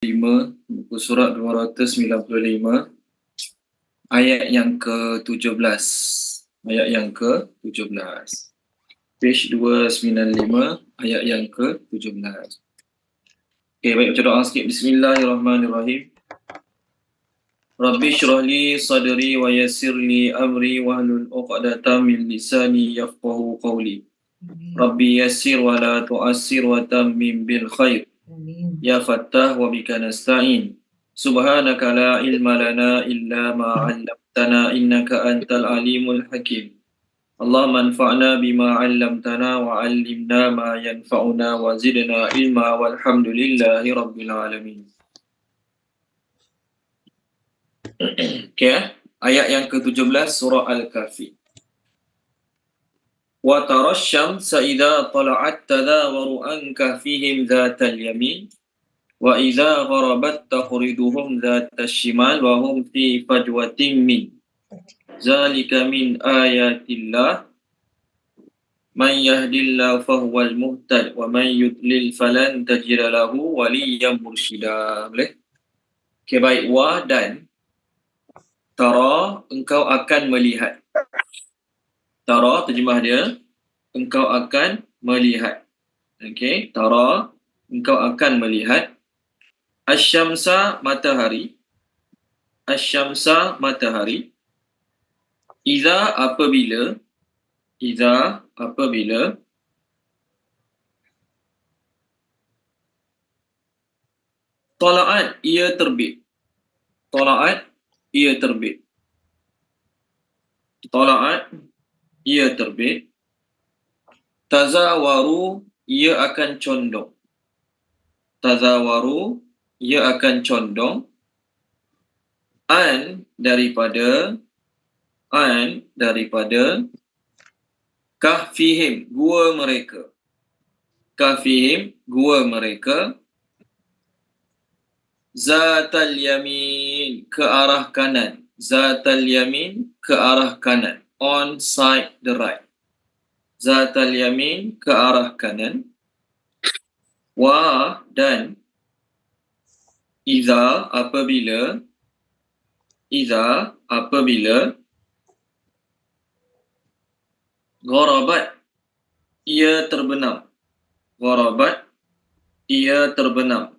Buku surat 295, ayat yang ke-17. Ayat yang ke-17. Page 295, ayat yang ke-17. Okey, baik, baca doa sikit. Bismillahirrahmanirrahim. Rabbi syrah li sadri wa yassir li amri wahlul 'uqdatam min lisani yafqahu qawli. Rabbi yassir wa la tu'assir wa tammim bil khair. Ya Fattah wa bika nasta'in. Subhanaka la ilma lana illa ma 'allamtana innaka antal alimul hakim. Allahumma anfa'na bima 'allamtana wa 'allimna ma yanfa'una wa zidna ilma walhamdulillahi rabbil alamin. Okay, ayat yang ke-17 surah Al-Kahfi. Wa tarash syamsa idza tala'at tadhawaru an kahfihim dhatal yamin wa idza gharabat taqriduhum dhatal shimal wa hum fi fajwatin min zalika min ayatillah man yahdillahu fahuwal muhtad wa man yudlil falan tajida lahu waliyyan mursyida. Boleh? Okay, baik. Wa dan tara, engkau akan melihat. Tara, terjemah dia, engkau akan melihat. Okey, tara, engkau akan melihat. Asyamsa, matahari. Asyamsa, matahari. Iza, apabila. Iza, apabila. Tala'at, ia terbit. Tala'at, ia terbit. Tala'at, ia terbit. Tazawaru, ia akan condong. Tazawaru, ia akan condong. An, daripada kahfihim, gua mereka. Kahfihim, gua mereka. Zatal yamin, ke arah kanan. Zatal yamin, ke arah kanan. On side the right. Zatal yamin, ke arah kanan. Wa, dan. Iza, apabila. Iza, apabila. Gharabat, ia terbenam. Gharabat, ia terbenam.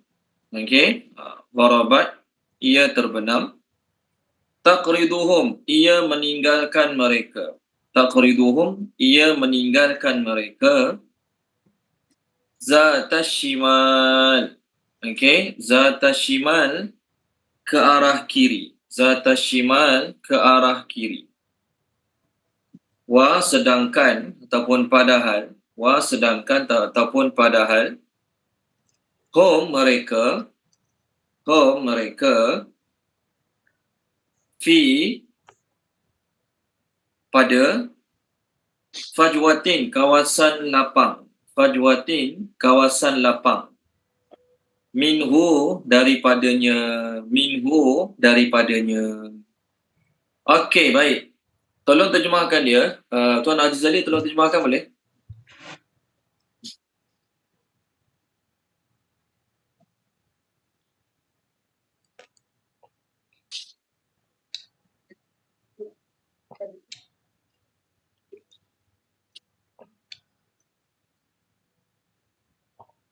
Okey, gharabat, ia terbenam. Taqriduhum, ia meninggalkan mereka. Taqriduhum, ia meninggalkan mereka. Zatashimal. Okey, zatashimal, ke arah kiri. Zatashimal, ke arah kiri. Wa, sedangkan ataupun padahal. Wa, sedangkan ataupun padahal. Hum, mereka. Hum, mereka. Fi, pada. Fajwatin, kawasan lapang. Fajwatin, kawasan lapang. Minhu, daripadanya. Minhu, daripadanya. Okey, baik. Tolong terjemahkan dia. Tuan Aziz Ali, tolong terjemahkan boleh?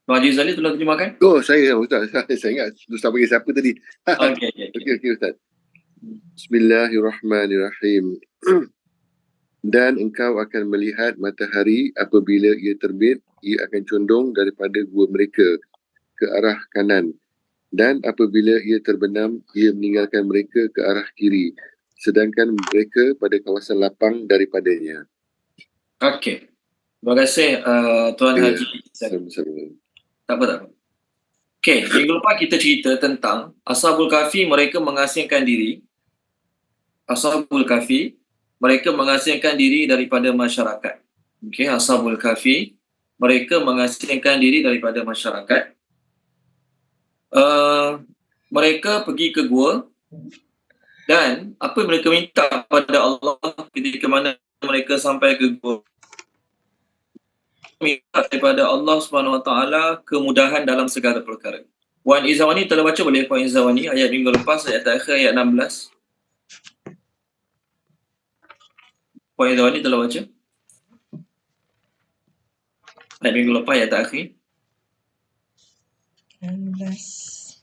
Tuan Aziz Ali, tolong terjemahkan. Oh, saya Ustaz. Saya ingat Ustaz bagi siapa tadi. Okey, Ustaz. Bismillahirrahmanirrahim. Dan engkau akan melihat matahari apabila ia terbit, ia akan condong daripada gua mereka ke arah kanan. Dan apabila ia terbenam, ia meninggalkan mereka ke arah kiri. Sedangkan mereka pada kawasan lapang daripadanya. Okey. Terima kasih Tuan Haji. Tak apa. Okey, minggu lepas kita cerita tentang Ashabul Kahfi, mereka mengasingkan diri. Ashabul Kahfi, mereka mengasingkan diri daripada masyarakat. Okey, Ashabul Kahfi, mereka mengasingkan diri daripada masyarakat. Mereka pergi ke gua dan apa mereka minta pada Allah ketika mana mereka sampai ke gua, minta daripada Allah Subhanahu Wa Taala kemudahan dalam segala perkara. Puan Izawani telah baca boleh Puan Izawani ayat minggu lepas, ayat terakhir, ayat 16. Puan Izawani telah baca ayat minggu lepas, ayat terakhir. 16.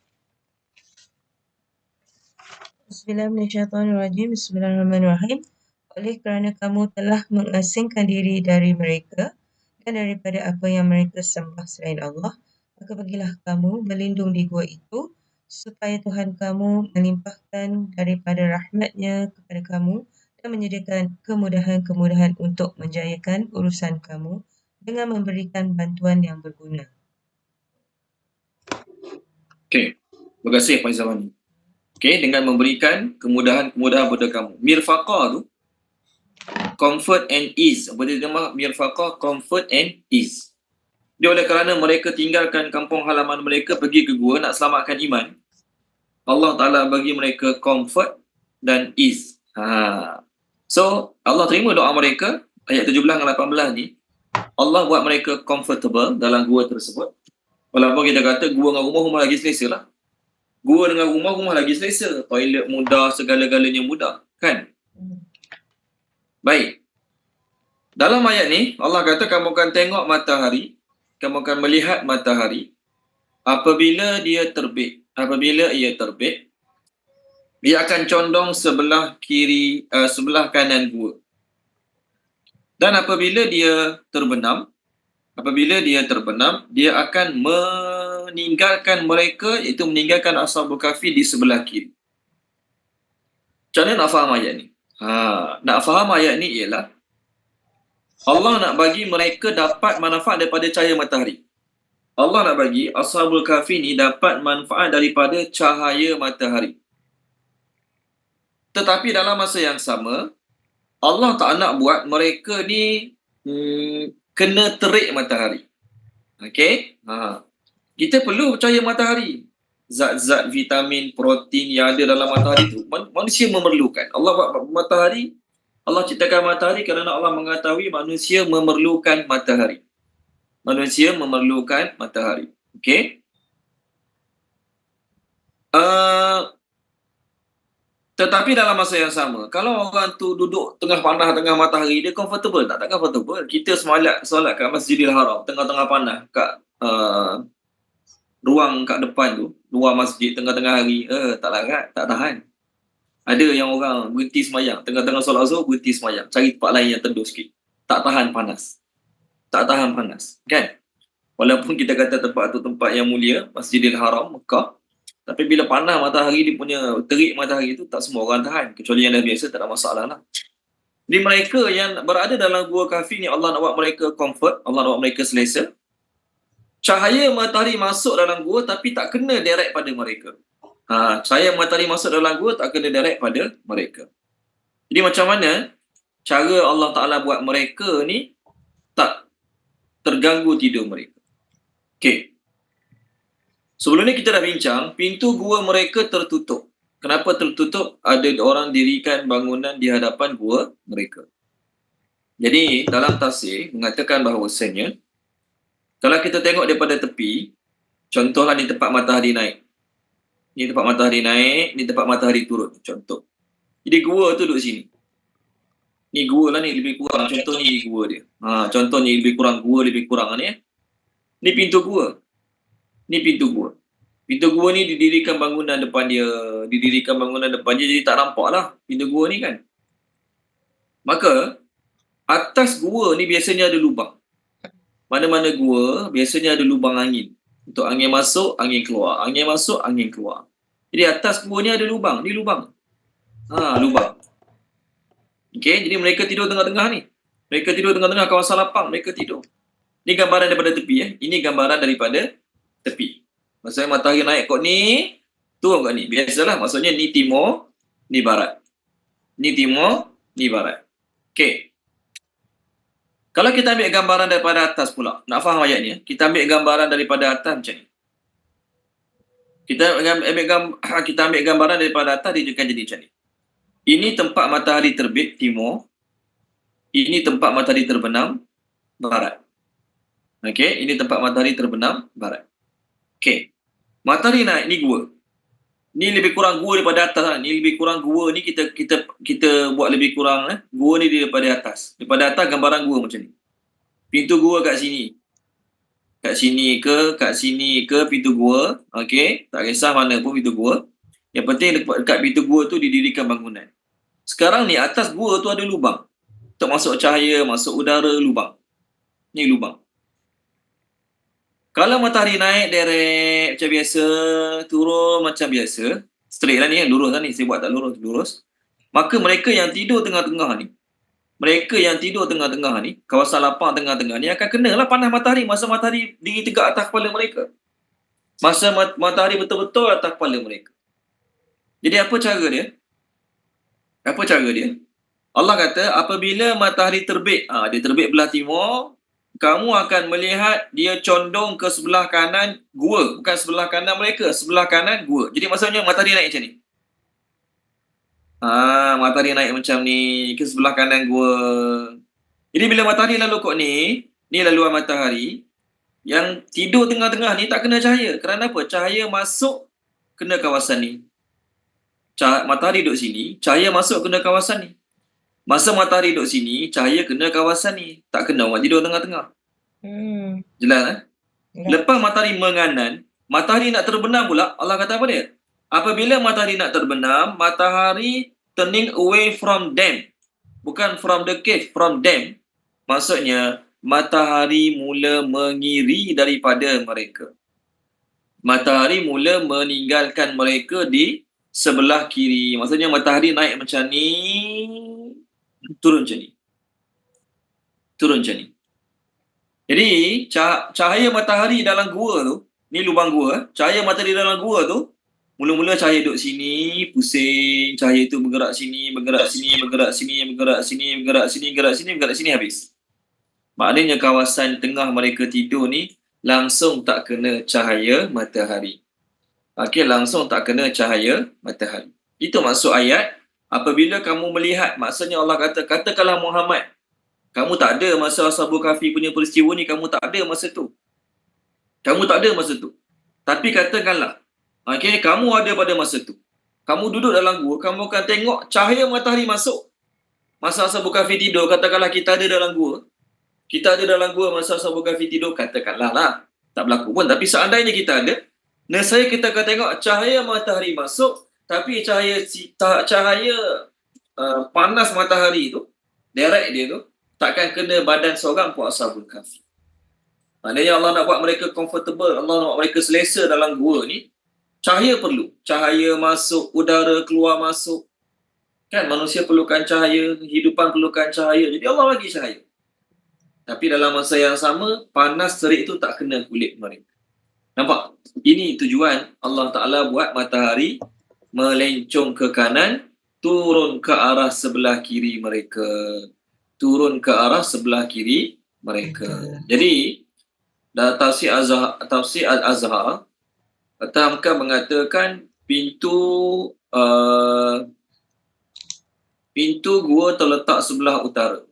Bismillahirrahmanirrahim. Bismillahirrahmanirrahim. Oleh kerana kamu telah mengasingkan diri dari mereka dan daripada apa yang mereka sembah selain Allah, maka pergilah kamu berlindung di gua itu, supaya Tuhan kamu melimpahkan daripada rahmatnya kepada kamu dan menyediakan kemudahan-kemudahan untuk menjayakan urusan kamu dengan memberikan bantuan yang berguna. Okey. Terima kasih Puan Izawani. Okey, dengan memberikan kemudahan-kemudahan kepada kamu. Mirfaqah tu comfort and ease. Apa dia nama mirfaqah? Comfort and ease. Dia oleh kerana mereka tinggalkan kampung halaman mereka pergi ke gua nak selamatkan iman, Allah Ta'ala bagi mereka comfort dan ease. So, Allah terima doa mereka. Ayat 17 dan 18 ni, Allah buat mereka comfortable dalam gua tersebut. Walaupun kita kata gua dengan rumah lagi selesa lah. Gua dengan rumah lagi selesa. Toilet mudah, segala-galanya mudah. Kan? Baik. Dalam ayat ni, Allah kata kamu akan tengok matahari, kamu akan melihat matahari apabila dia terbit. Apabila ia terbit, dia akan condong sebelah kiri, sebelah kanan gua. Dan apabila dia terbenam, dia akan meninggalkan mereka, iaitu meninggalkan Ashabul Kahfi di sebelah kiri. Macam mana nak faham ayat ni? Nak faham ayat ni ialah Allah nak bagi mereka dapat manfaat daripada cahaya matahari. Allah nak bagi Ashabul Kahfi ni dapat manfaat daripada cahaya matahari. Tetapi dalam masa yang sama, Allah tak nak buat mereka ni kena terik matahari. Okey? Kita perlu cahaya matahari. Zat-zat vitamin, protein yang ada dalam matahari tu manusia memerlukan. Allah buat matahari, Allah ciptakan matahari kerana Allah mengetahui manusia memerlukan matahari. Okey? Tetapi dalam masa yang sama, kalau orang tu duduk tengah panas tengah matahari, dia comfortable tak? Tak comfortable. Kita solat kat Masjidil Haram tengah-tengah panas kat ruang kat depan tu, luar masjid tengah-tengah hari, tak larat, tak tahan. Ada yang orang berhenti semayang, tengah-tengah solat Zuhur berhenti semayang, cari tempat lain yang teduh sikit. Tak tahan panas. Kan? Walaupun kita kata tempat tu tempat yang mulia, Masjidil Haram, Mekah, tapi bila panas matahari, dia punya terik matahari tu tak semua orang tahan. Kecuali yang dah biasa, tak ada masalah lah. Jadi mereka yang berada dalam gua kahfi ni, Allah nak buat mereka comfort, Allah nak buat mereka selesa. Cahaya matahari masuk dalam gua tapi tak kena direct pada mereka. Cahaya matahari masuk dalam gua tak kena direct pada mereka. Jadi macam mana cara Allah Ta'ala buat mereka ni tak terganggu tidur mereka? Okey. Sebelum ni kita dah bincang, pintu gua mereka tertutup. Kenapa tertutup? Ada orang dirikan bangunan di hadapan gua mereka. Jadi dalam tafsir mengatakan bahawasanya, kalau kita tengok daripada tepi, contohlah ni tempat matahari naik. Ni tempat matahari naik, ni tempat matahari turun. Contoh. Jadi gua tu duduk sini. Ni gua lah ni lebih kurang. Contoh ni gua dia. Contoh ni lebih kurang gua lebih kurang ni. Ni pintu gua. Pintu gua ni didirikan bangunan depan dia. Jadi tak nampak lah pintu gua ni kan. Maka atas gua ni biasanya ada lubang. Mana-mana gua biasanya ada lubang angin. Untuk angin masuk, angin keluar. Angin masuk, angin keluar. Jadi atas gua ni ada lubang. Ni lubang. Lubang. Okey, jadi mereka tidur tengah-tengah ni. Mereka tidur tengah-tengah kawasan lapang. Mereka tidur. Ini gambaran daripada tepi. Ini gambaran daripada tepi. Maksudnya matahari naik kot ni, turun kat ni. Biasalah, maksudnya ni timur, ni barat. Ni timur, ni barat. Okey. Kalau kita ambil gambaran daripada atas pula, nak faham ayat ni, kita ambil gambaran daripada atas macam ni. Kita ambil gambaran daripada atas, dia akan jadi macam ni. Ini tempat matahari terbit, timur. Ini tempat matahari terbenam, barat. Okey, ini tempat matahari terbenam, barat. Okey. Matahari naik, ni gua. Ni lebih kurang gua daripada atas lah. Ni lebih kurang gua ni kita buat lebih kurang gua ni daripada atas. Daripada atas gambaran gua macam ni. Pintu gua kat sini. Kat sini ke pintu gua. Okey, tak kisah mana pun pintu gua. Yang penting dekat pintu gua tu didirikan bangunan. Sekarang ni atas gua tu ada lubang. Untuk masuk cahaya, masuk udara, lubang. Ni lubang. Kalau matahari naik direct macam biasa, turun macam biasa, straight lah ni, lurus lah ni, saya buat tak lurus. Maka mereka yang tidur tengah-tengah ni, kawasan lapang tengah-tengah ni akan kenalah panas matahari masa matahari diri tegak atas kepala mereka. Masa matahari betul-betul atas kepala mereka. Jadi apa cara dia? Allah kata apabila matahari terbit, dia terbit belah timur, kamu akan melihat dia condong ke sebelah kanan gua, bukan sebelah kanan mereka, sebelah kanan gua. Jadi maksudnya matahari naik macam ni. Matahari naik macam ni ke sebelah kanan gua. Jadi bila matahari lalu kat ni laluan matahari, yang tidur tengah-tengah ni tak kena cahaya. Kerana apa? Cahaya masuk kena kawasan ni. Matahari duduk sini, cahaya masuk kena kawasan ni. Masa matahari duduk sini, cahaya kena kawasan ni. Tak kena orang tidur tengah-tengah. Jelas Ya. Lepas matahari menganan, matahari nak terbenam pula, Allah kata apa dia? Apabila matahari nak terbenam, matahari turning away from them. Bukan from the cave, from them. Maksudnya, matahari mula mengiri daripada mereka. Matahari mula meninggalkan mereka di sebelah kiri. Maksudnya matahari naik macam ni, turun macam ni. Jadi, cahaya matahari dalam gua tu, ni lubang gua, cahaya matahari dalam gua tu, mula-mula cahaya duduk sini, pusing, cahaya tu bergerak sini, habis. Maknanya kawasan tengah mereka tidur ni, langsung tak kena cahaya matahari. Langsung tak kena cahaya matahari. Itu maksud ayat, apabila kamu melihat, maksudnya Allah katakanlah Muhammad, kamu tak ada masa Ashabul Kahfi punya peristiwa ni, kamu tak ada masa tu. Tapi katakanlah, kamu ada pada masa tu. Kamu duduk dalam gua, kamu akan tengok cahaya matahari masuk. Masa Ashabul Kahfi tidur, katakanlah kita ada dalam gua masa Ashabul Kahfi tidur, katakanlah lah. Tak berlaku pun. Tapi seandainya kita ada, nescaya kita akan tengok cahaya matahari masuk, tapi cahaya panas matahari tu, direct dia tu, takkan kena badan seorang pun Ashabul Kahfi. Maknanya Allah nak buat mereka comfortable, Allah nak buat mereka selesa dalam gua ni. Cahaya perlu. Cahaya masuk, udara keluar masuk. Kan manusia perlukan cahaya, kehidupan perlukan cahaya. Jadi Allah bagi cahaya. Tapi dalam masa yang sama, panas terik tu tak kena kulit mereka. Nampak? Ini tujuan Allah Ta'ala buat matahari melencong ke kanan, turun ke arah sebelah kiri mereka. Jadi, dalam tafsir Al-Azhar, Tamka mengatakan pintu gua terletak sebelah utara.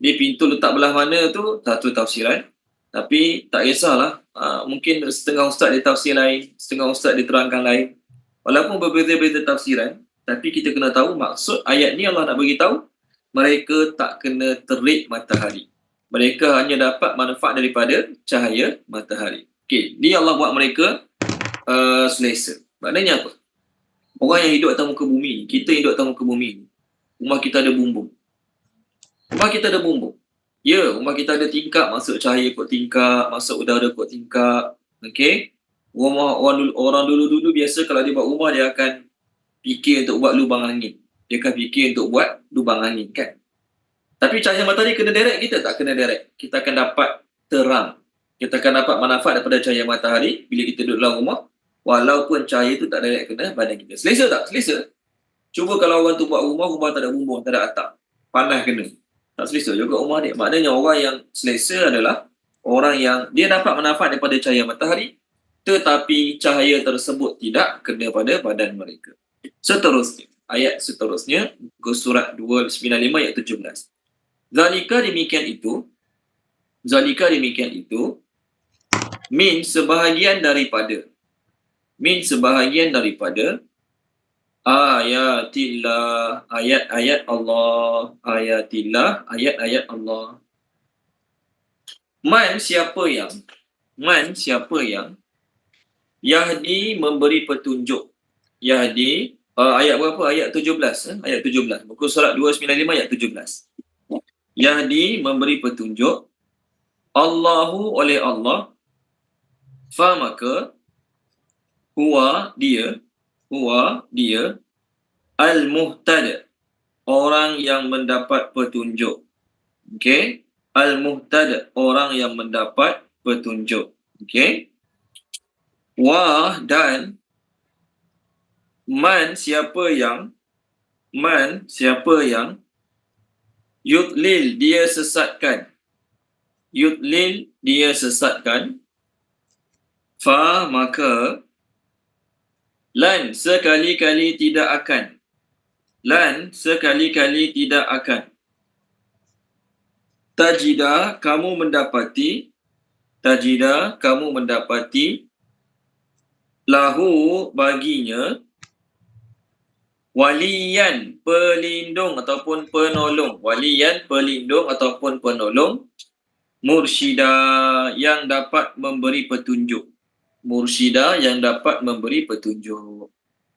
Di pintu letak belah mana tu, satu tafsiran. Tapi tak kisahlah. Mungkin setengah ustaz dia tafsir lain, setengah ustaz dia terangkan lain. Walaupun berbeza-beza tafsiran, tapi kita kena tahu maksud ayat ni Allah nak beritahu mereka tak kena terik matahari. Mereka hanya dapat manfaat daripada cahaya matahari. Okey, ni Allah buat mereka selesa. Maknanya apa? Orang yang hidup atas muka bumi, kita hidup atas muka bumi, rumah kita ada bumbung. Ya, rumah kita ada tingkap, masuk cahaya kot tingkap, masuk udara kot tingkap. Okey? Orang dulu biasa kalau dia buat rumah, dia akan fikir untuk buat lubang angin. Kan? Tapi cahaya matahari kena direct, kita tak kena direct. Kita akan dapat terang. Kita akan dapat manfaat daripada cahaya matahari bila kita duduk dalam rumah, walaupun cahaya itu tak direct kena badan kita. Selesa tak? Selesa. Cuba kalau orang tu buat rumah tak ada bumbung, tak ada atap, panas kena. Tak selesa juga rumah dia. Maknanya orang yang selesa adalah orang yang dia dapat manfaat daripada cahaya matahari, tetapi cahaya tersebut tidak kena pada badan mereka. Seterusnya, ayat seterusnya, surat 295 ayat 17. Zalika demikian itu Min sebahagian daripada. Min sebahagian daripada. Ayatillah, ayat-ayat Allah. Ayatillah, ayat-ayat Allah. Man siapa yang Yahdi memberi petunjuk. Yahdi, ayat berapa? Ayat 17. Ayat 17. Buku surat 295 ayat 17. Yahdi memberi petunjuk. Allahu oleh Allah. Fa maka. Huwa dia. Al-muhtada. Orang yang mendapat petunjuk. Okey. Al-muhtada. Orang yang mendapat petunjuk. Okey. Dan man siapa yang yudlil dia sesatkan. Fa maka lan sekali-kali tidak akan. Tajida kamu mendapati lahu baginya waliyan pelindung ataupun penolong mursyida yang dapat memberi petunjuk.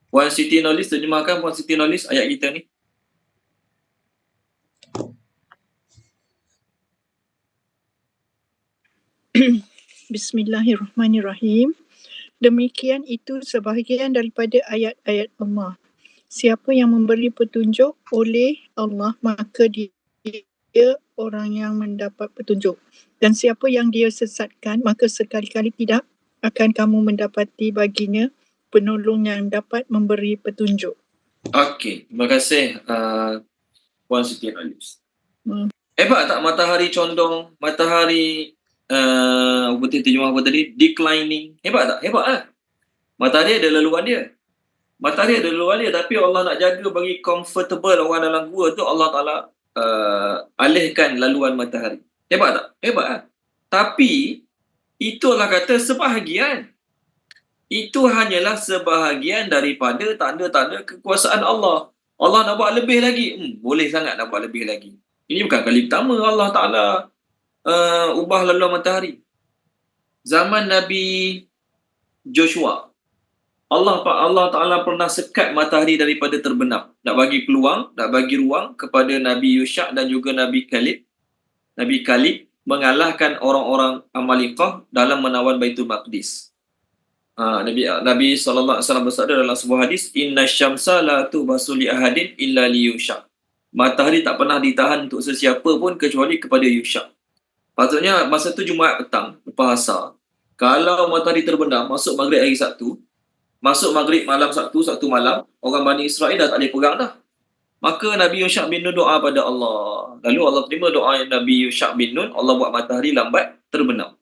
Puan Siti Nolis terjemahkan Puan Siti Nolis ayat kita ni. Bismillahirrahmanirrahim. Demikian itu sebahagian daripada ayat-ayat Allah. Siapa yang memberi petunjuk oleh Allah, maka dia orang yang mendapat petunjuk. Dan siapa yang dia sesatkan, maka sekali-kali tidak akan kamu mendapati baginya penolong yang dapat memberi petunjuk. Okey, terima kasih Puan Siti Nolis. Hebat tak matahari condong, matahari terjemah apa tadi? Declining. Hebat tak? Hebat lah. Matahari ada laluan dia. Tapi Allah nak jaga bagi comfortable orang dalam gua tu, Allah Ta'ala alihkan laluan matahari. Hebat tak? Hebat lah. Tapi itulah kata sebahagian. Itu hanyalah sebahagian daripada tanda-tanda kekuasaan Allah. Allah nak buat lebih lagi. Boleh sangat nak buat lebih lagi. Ini bukan kali pertama Allah Ta'ala ubah laluan matahari. Zaman Nabi Joshua, Allah Ta'ala pernah sekat matahari daripada terbenam. Nak bagi ruang kepada Nabi Yusha dan juga Nabi Khalid mengalahkan orang-orang Amalikah dalam menawan Baitul Maqdis. Nabi SAW bersabda dalam sebuah hadis, Inna syamsa la tuhbasu li ahadin illa li Yusha. Matahari tak pernah ditahan untuk sesiapa pun kecuali kepada Yusha. Maksudnya masa tu Jumaat petang, lepas asar, kalau matahari terbenam, masuk maghrib hari Sabtu, masuk maghrib malam Sabtu malam, orang Bani Israel dah tak boleh perang dah. Maka Nabi Yusha bin Nun doa pada Allah. Lalu Allah terima doa Nabi Yusha bin Nun, Allah buat matahari lambat terbenam.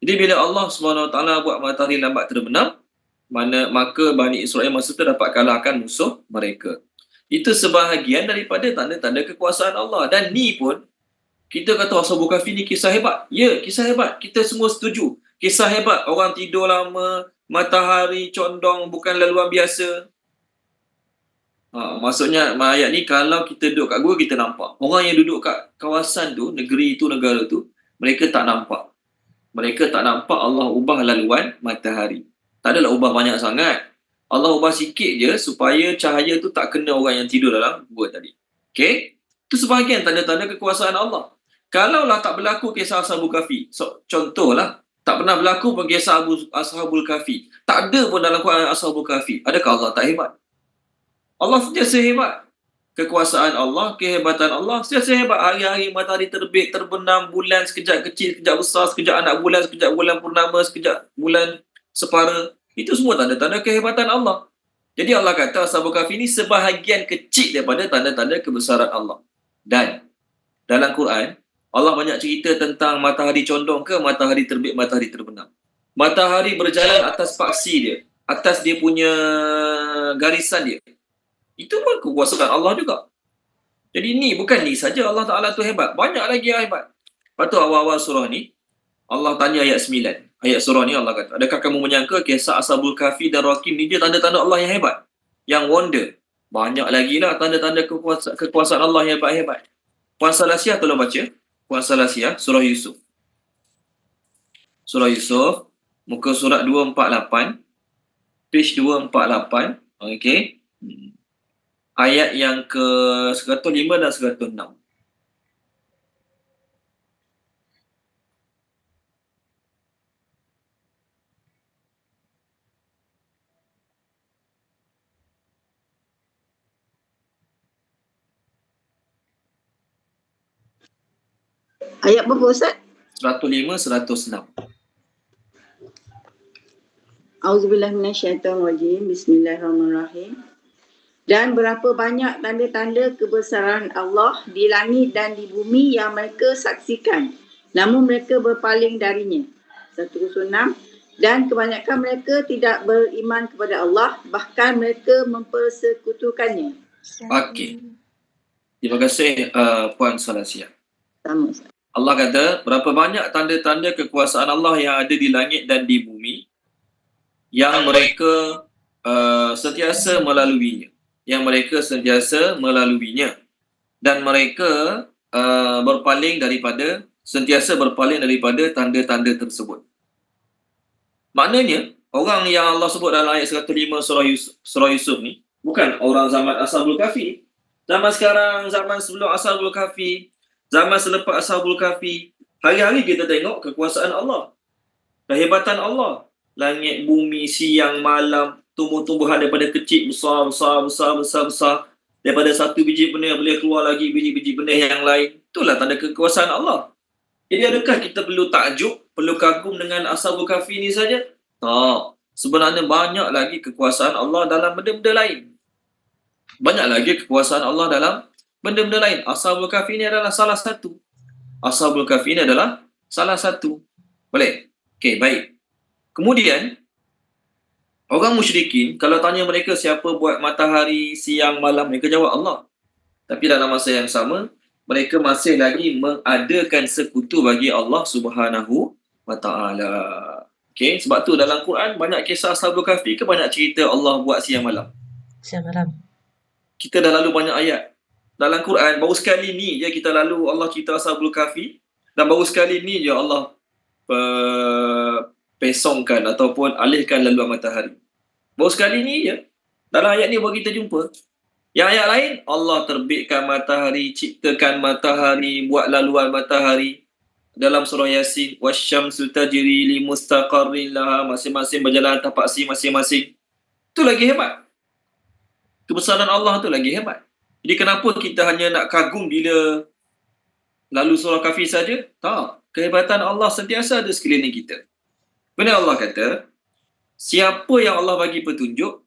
Jadi bila Allah SWT buat matahari lambat terbenam, maka Bani Israel masa tu dapat kalahkan musuh mereka. Itu sebahagian daripada tanda-tanda kekuasaan Allah. Dan ni pun, kita kata Ashabul Kahfi ni kisah hebat. Ya, kisah hebat. Kita semua setuju. Kisah hebat. Orang tidur lama, matahari condong, bukan laluan biasa. Maksudnya, ayat ni kalau kita duduk kat gua, kita nampak. Orang yang duduk kat kawasan tu, negeri tu, negara tu, mereka tak nampak. Allah ubah laluan matahari. Tak adalah ubah banyak sangat. Allah ubah sikit je supaya cahaya tu tak kena orang yang tidur dalam gua tadi. Okey? Itu sebahagian tanda-tanda kekuasaan Allah. Kalaulah tak berlaku kisah Ashabul Kahfi, contohlah, tak pernah berlaku pun kisah Ashabul Kahfi. Tak ada pun dalam Quran Ashabul Kahfi. Adakah Allah tak hebat? Allah sentiasa hebat. Kekuasaan Allah, kehebatan Allah sentiasa hebat. Hari-hari matahari terbit, terbenam, bulan sekejap kecil, sekejap besar, sekejap anak bulan, sekejap bulan purnama, sekejap bulan separa. Itu semua tanda-tanda kehebatan Allah. Jadi Allah kata Ashabul Kahfi ini sebahagian kecil daripada tanda-tanda kebesaran Allah. Dan dalam Quran, Allah banyak cerita tentang matahari condong ke matahari terbit, matahari terbenam. Matahari berjalan atas paksi dia, atas dia punya garisan dia. Itu pun kekuasaan Allah juga. Jadi ni bukan ni saja Allah Ta'ala tu hebat. Banyak lagi yang hebat. Lepas tu awal-awal surah ni, Allah tanya ayat 9. Ayat surah ni Allah kata, adakah kamu menyangka kisah Ashabul Kahfi dan Raqim ni dia tanda-tanda Allah yang hebat? Yang wonder. Banyak lagi lah tanda-tanda kekuasaan Allah yang hebat-hebat. Puan Salasiah tolong baca. Puan Salasiah, surah Yusuf. Surah Yusuf, muka surat 248, page 248. Okey. Ayat yang ke 105 dan 106. Ayat berapa Ustaz? 105, 106. Auzubillahi minasyaitonirrajim. Bismillahirrahmanirrahim. Dan berapa banyak tanda-tanda kebesaran Allah di langit dan di bumi yang mereka saksikan, namun mereka berpaling darinya. 106. Dan kebanyakan mereka tidak beriman kepada Allah, bahkan mereka mempersekutukannya. Okey. Terima kasih Puan Salasiah. Sama Ustaz. Allah kata, berapa banyak tanda-tanda kekuasaan Allah yang ada di langit dan di bumi yang mereka sentiasa melaluinya. Yang mereka sentiasa melaluinya. Dan mereka sentiasa berpaling daripada tanda-tanda tersebut. Maknanya, orang yang Allah sebut dalam ayat 105 surah Yusuf ni, bukan orang zaman Ashabul Kahfi. Zaman sekarang, zaman sebelum Ashabul Kahfi, zaman selepas Ashabul Kahfi, hari-hari kita tengok kekuasaan Allah, kehebatan Allah. Langit, bumi, siang, malam, tumbuh-tumbuhan daripada kecil, besar. Daripada satu biji benih boleh keluar lagi biji-biji benih yang lain. Itulah tanda kekuasaan Allah. Jadi adakah kita perlu takjub, perlu kagum dengan Ashabul Kahfi ni saja? Tak. Sebenarnya banyak lagi kekuasaan Allah dalam benda-benda lain. Banyak lagi kekuasaan Allah dalam benda-benda lain. Ashabul Kahfi ini adalah salah satu. Ashabul Kahfi ini adalah salah satu. Boleh? Okey, baik. Kemudian, orang musyrikin, kalau tanya mereka siapa buat matahari, siang, malam, mereka jawab Allah. Tapi dalam masa yang sama, mereka masih lagi mengadakan sekutu bagi Allah Subhanahu wa Ta'ala. Okey, sebab tu dalam Quran banyak kisah Ashabul Kahfi ke banyak cerita Allah buat siang malam. Siang malam. Kita dah lalu banyak ayat. Dalam Quran, baru sekali ni je kita lalu Allah cerita Ashabul Kahfi, dan baru sekali ni je Allah pesongkan ataupun alihkan laluan matahari. Baru sekali ni je. Dalam ayat ni baru kita jumpa. Yang ayat lain, Allah terbitkan matahari, ciptakan matahari, buat laluan matahari. Dalam surah Yasin, wasyamsu tajri li mustaqarrin laha, masing-masing berjalan atas paksi masing-masing. Itu lagi hebat. Kebesaran Allah tu lagi hebat. Jadi kenapa kita hanya nak kagum bila lalu surah Kahfi saja? Tak. Kehebatan Allah sentiasa ada sekeliling kita. Benar Allah kata, siapa yang Allah bagi petunjuk,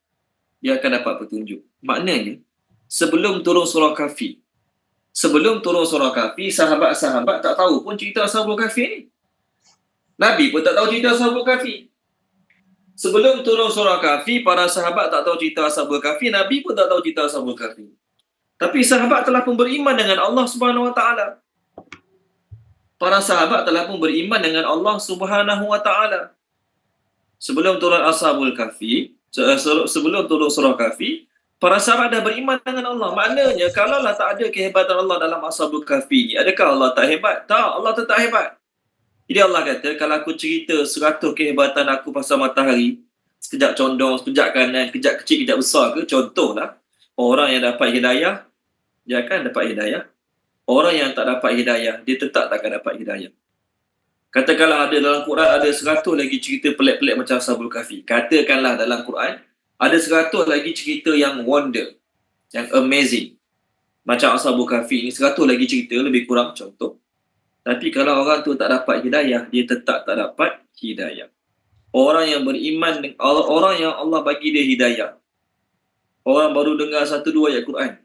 dia akan dapat petunjuk. Maknanya, sebelum turun surah Kahfi, sahabat-sahabat tak tahu pun cerita Ashabul Kahfi ni. Nabi pun tak tahu cerita Ashabul Kahfi. Sebelum turun surah Kahfi, para sahabat tak tahu cerita Ashabul Kahfi, Nabi pun tak tahu cerita Ashabul Kahfi. Tapi sahabat telah pun beriman dengan Allah Subhanahu wa Ta'ala. Para sahabat telah pun beriman dengan Allah Subhanahu wa Ta'ala. Sebelum turun Ashabul Kahfi, sebelum turun surah Kahfi, para sahabat dah beriman dengan Allah. Maknanya, kalaulah tak ada kehebatan Allah dalam Ashabul Kahfi ni, adakah Allah tak hebat? Tak, Allah tetap hebat. Jadi Allah kata, kalau aku cerita 100 kehebatan aku pasal matahari, sekejap condong, sekejap kanan, sekejap kecil, sekejap besar ke, contohlah, orang yang dapat hidayah, dia akan dapat hidayah. Orang yang tak dapat hidayah, dia tetap tak akan dapat hidayah. Katakanlah ada dalam Quran ada 100 lagi cerita pelik-pelik macam Ashabul Kahfi. Katakanlah dalam Quran ada 100 lagi cerita yang wonder, yang amazing. Macam Ashabul Kahfi ni 100 lagi cerita lebih kurang contoh. Tapi kalau orang tu tak dapat hidayah, dia tetap tak dapat hidayah. Orang yang beriman, orang yang Allah bagi dia hidayah. Orang baru dengar 1-2 ayat Quran.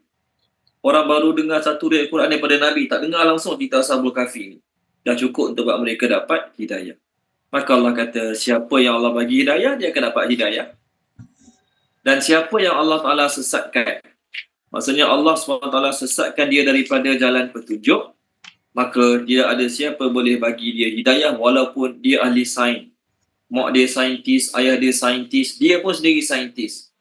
Orang baru dengar 1-2 ayat Quran daripada Nabi, tak dengar langsung cerita Ashabul Kahfi ni. Dah cukup untuk buat mereka dapat hidayah. Maka Allah kata, siapa yang Allah bagi hidayah, dia akan dapat hidayah. Dan siapa yang Allah Ta'ala sesatkan, maksudnya Allah SWT sesatkan dia daripada jalan petunjuk, maka tidak ada siapa boleh bagi dia hidayah walaupun dia ahli sains. Mak dia saintis, ayah dia saintis, dia pun sendiri saintis.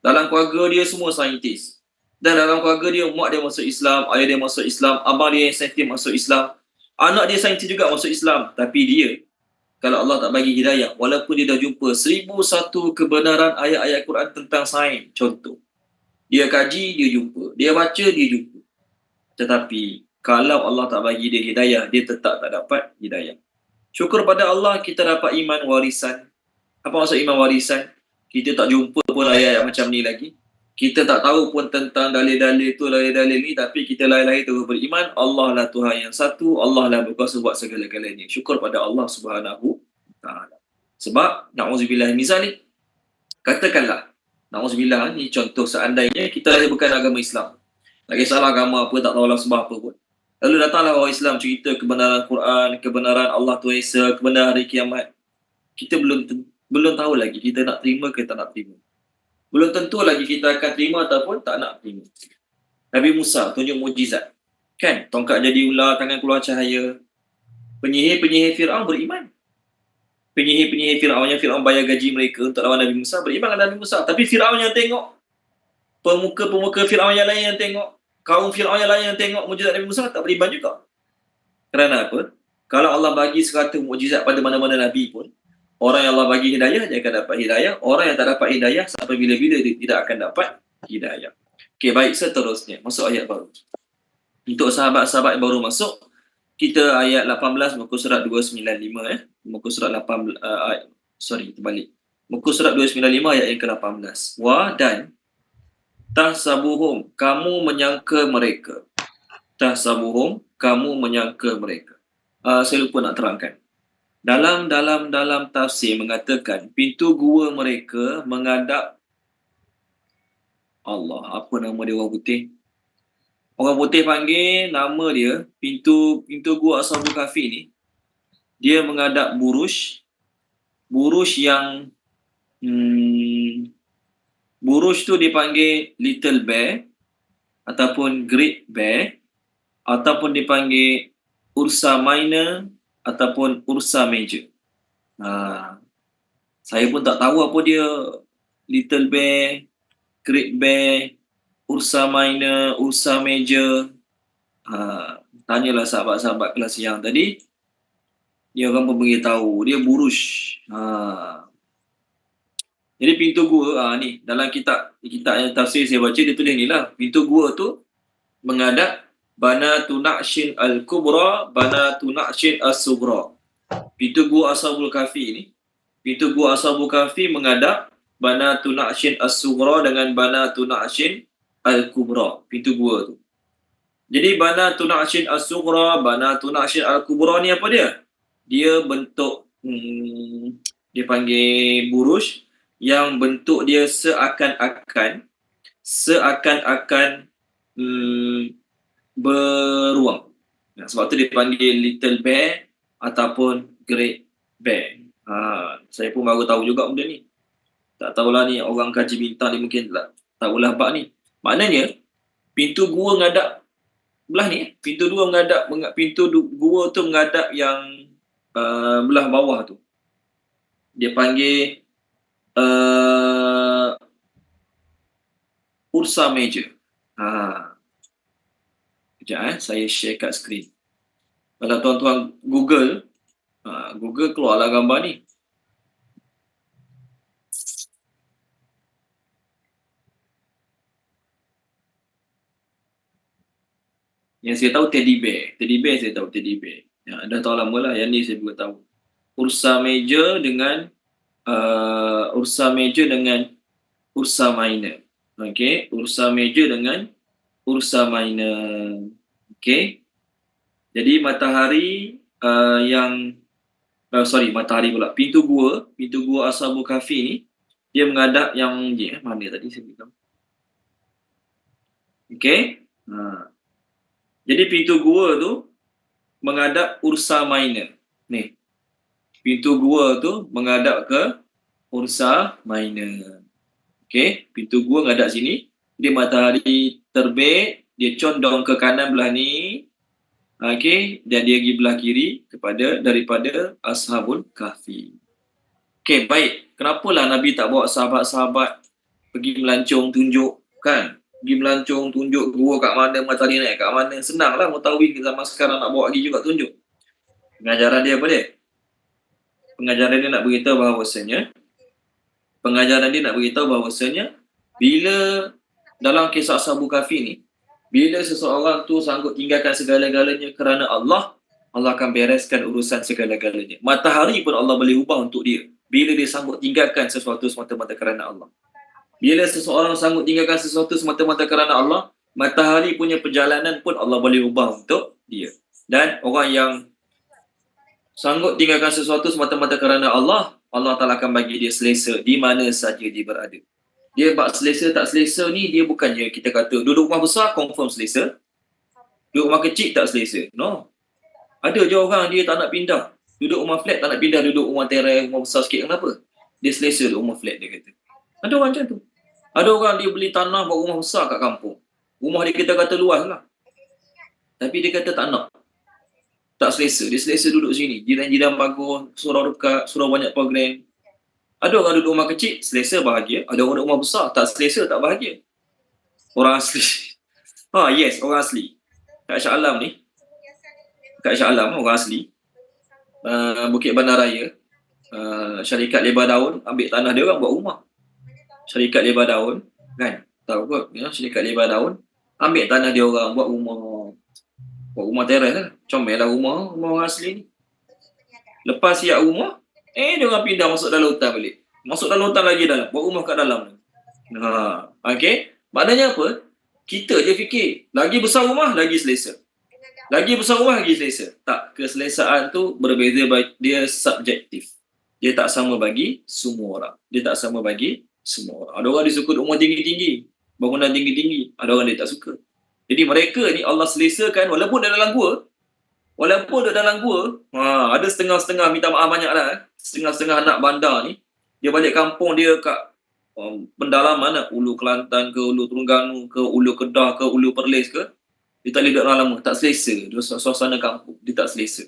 Dalam keluarga dia semua saintis. Dan dalam keluarga dia, mak dia masuk Islam, ayah dia masuk Islam, abang dia yang saintis masuk Islam, anak dia saintis juga masuk Islam. Tapi dia, kalau Allah tak bagi hidayah, walaupun dia dah jumpa 1001 kebenaran ayat-ayat Quran tentang sains, contoh. Dia kaji, dia jumpa. Dia baca, dia jumpa. Tetapi, kalau Allah tak bagi dia hidayah, dia tetap tak dapat hidayah. Syukur pada Allah, kita dapat iman warisan. Apa maksud iman warisan? Kita tak jumpa pun ayat-ayat macam ni lagi. Kita tak tahu pun tentang dalil-dalil tu, dalil-dalil ni, tapi kita lahir-lahir terus beriman, Allah lah Tuhan yang satu, Allah lah berkuasa buat segala-galanya. Syukur pada Allah Subhanahu Ta'ala. Sebab, na'udzubillah min zalik, katakanlah, na'udzubillah ni contoh seandainya kita lahir bukan agama Islam. Tak kisahlah agama apa, tak tahulah sebab apa pun. Lalu datanglah orang Islam cerita kebenaran Quran, kebenaran Allah Tuhan Esa, kebenaran hari kiamat. Kita belum tahu lagi kita nak terima ke tak nak terima. Belum tentu lagi kita akan terima ataupun tak nak terima. Nabi Musa tunjuk mukjizat. Kan? Tongkat jadi ular, tangan keluar cahaya. Penyihir-penyihir Fir'aun beriman. Penyihir-penyihir Fir'aun yang Fir'aun bayar gaji mereka untuk lawan Nabi Musa, beriman dengan Nabi Musa. Tapi Fir'aun yang tengok, pemuka-pemuka Fir'aun yang lain yang tengok, kaum Fir'aun yang lain yang tengok mukjizat Nabi Musa tak beriman juga. Kerana apa? Kalau Allah bagi 100 mukjizat pada mana-mana Nabi pun, orang yang Allah bagi hidayah, dia akan dapat hidayah. Orang yang tak dapat hidayah, sampai bila-bila dia tidak akan dapat hidayah. Okey, baik, seterusnya. Masuk ayat baru. Untuk sahabat-sahabat yang baru masuk, kita ayat 18 muka surat 295. Muka surat 18, terbalik. Muka surat 295 ayat yang ke-18. Wa dan tahsabuhum, kamu menyangka mereka. Tahsabuhum, kamu menyangka mereka. Saya lupa nak terangkan. Dalam tafsir mengatakan pintu gua mereka menghadap Allah. Apa nama dia orang putih? Orang putih panggil nama dia pintu gua Ashabul Kahfi ni. Dia menghadap buruj yang buruj tu dipanggil Little Bear ataupun Great Bear ataupun dipanggil Ursa Minor ataupun Ursa Major. Saya pun tak tahu apa dia Little Bear, Great Bear, Ursa Minor, Ursa Major. Tanyalah sahabat-sahabat kelas yang tadi. Dia akan memberitahu. Dia buruj. Jadi pintu gua, ni dalam kitab yang tafsir saya baca, dia tulis ni lah. Pintu gua tu menghadap Banatu Na'shin Al-Kubra, Banatu Na'shin As-Sugra. Pintu gua Ashabul Kahfi ni, pintu gua Ashabul Kahfi menghadap Banatu Na'shin As-Sugra dengan Banatu Na'shin Al-Kubra. Pintu gua tu. Jadi Banatu Na'shin As-Sugra, Banatu Na'shin Al-Kubra ni apa dia? Dia bentuk, dia panggil buruj yang bentuk dia seakan-akan beruang. Sebab tu dia panggil Little Bear ataupun Great Bear. Saya pun baru tahu juga benda ni. Tak tahulah ni orang kaji bintang ni mungkin tahulah bab ni. Maknanya pintu gua menghadap belah ni, pintu gua tu menghadap yang belah bawah tu. Dia panggil Ursa Major. Sekejap saya share kat skrin. Kalau tuan-tuan Google keluarlah gambar ni. Yang saya tahu teddy bear saya tahu teddy bear. Dah tahu lama lah, yang ni saya belum tahu. Ursa Major dengan Ursa Minor. Okey, Ursa Major dengan Ursa Minor. Okey. Jadi matahari matahari pula. Pintu gua Ashabul Kahfi ni dia menghadap yang mana tadi saya bilang. Okey. Jadi pintu gua tu menghadap Ursa Minor. Ni. Pintu gua tu menghadap ke Ursa Minor. Okey, pintu gua menghadap sini. Dia matahari terbit, dia condong ke kanan belah ni. Okey, dan dia pergi belah kiri daripada Ashabul Kahfi. Okey, baik. Kenapalah Nabi tak bawa sahabat-sahabat pergi melancong tunjuk, kan? Pergi melancong tunjuk gua kat mana, matahari naik kat mana. Senanglah mengetahui zaman sekarang nak bawa pergi juga tunjuk. Pengajaran dia apa dia? Pengajaran dia nak beritahu bahawasanya bila dalam kisah Ashabul Kahfi ni, bila seseorang tu sanggup tinggalkan segala-galanya kerana Allah, Allah akan bereskan urusan segala-galanya. Matahari pun Allah boleh ubah untuk dia bila dia sanggup tinggalkan sesuatu semata-mata kerana Allah. Bila seseorang sanggup tinggalkan sesuatu semata-mata kerana Allah, matahari punya perjalanan pun Allah boleh ubah untuk dia. Dan orang yang sanggup tinggalkan sesuatu semata-mata kerana Allah, Allah Ta'ala akan bagi dia selesa di mana saja dia berada. Dia bak selesa tak selesa ni, dia bukannya kita kata duduk rumah besar confirm selesa, duduk rumah kecil tak selesa. No. Ada je orang dia tak nak pindah. Duduk rumah flat tak nak pindah, duduk rumah terai, rumah besar sikit. Kenapa? Dia selesa duduk rumah flat, dia kata. Ada orang macam tu. Ada orang dia beli tanah buat rumah besar kat kampung. Rumah dia kita kata luas lah. Tapi dia kata tak nak. Tak selesa. Dia selesa duduk sini. Jiran-jiran bagus, surau dekat, surau banyak program. Ada orang duduk rumah kecil, selesa bahagia. Ada orang duduk rumah besar, tak selesa, tak bahagia. Orang asli. Yes, orang asli. Kat Shah Alam ni. Kat Shah Alam, orang asli. Bukit Bandar Raya. Syarikat Lebar Daun ambil tanah dia orang buat rumah. Syarikat Lebar Daun, kan? Tahu kot, ya? Syarikat Lebar Daun ambil tanah dia orang buat rumah. Buat rumah teras lah. Comel lah rumah orang asli ni. Lepas siap rumah, dia orang pindah masuk dalam hutan balik. Masuk dalam hutan lagi dalam. Buat rumah kat dalam. Okay. Maknanya apa? Kita je fikir. Lagi besar rumah, lagi selesa. Lagi besar rumah, lagi selesa. Tak. Keselesaan tu berbeza. Dia subjektif. Dia tak sama bagi semua orang. Ada orang dia suka rumah tinggi-tinggi. Bangunan tinggi-tinggi. Ada orang dia tak suka. Jadi mereka ni Allah selesakan walaupun dia dalam gua. Ada setengah-setengah, minta maaf banyak lah. Setengah-setengah anak bandar ni, dia balik kampung dia kat pendalaman lah. Ulu Kelantan ke, Ulu Terengganu ke, Ulu Kedah ke, Ulu Perlis ke. Dia tak boleh duduk lama. Tak selesa. Dia suasana kampung. Dia tak selesa.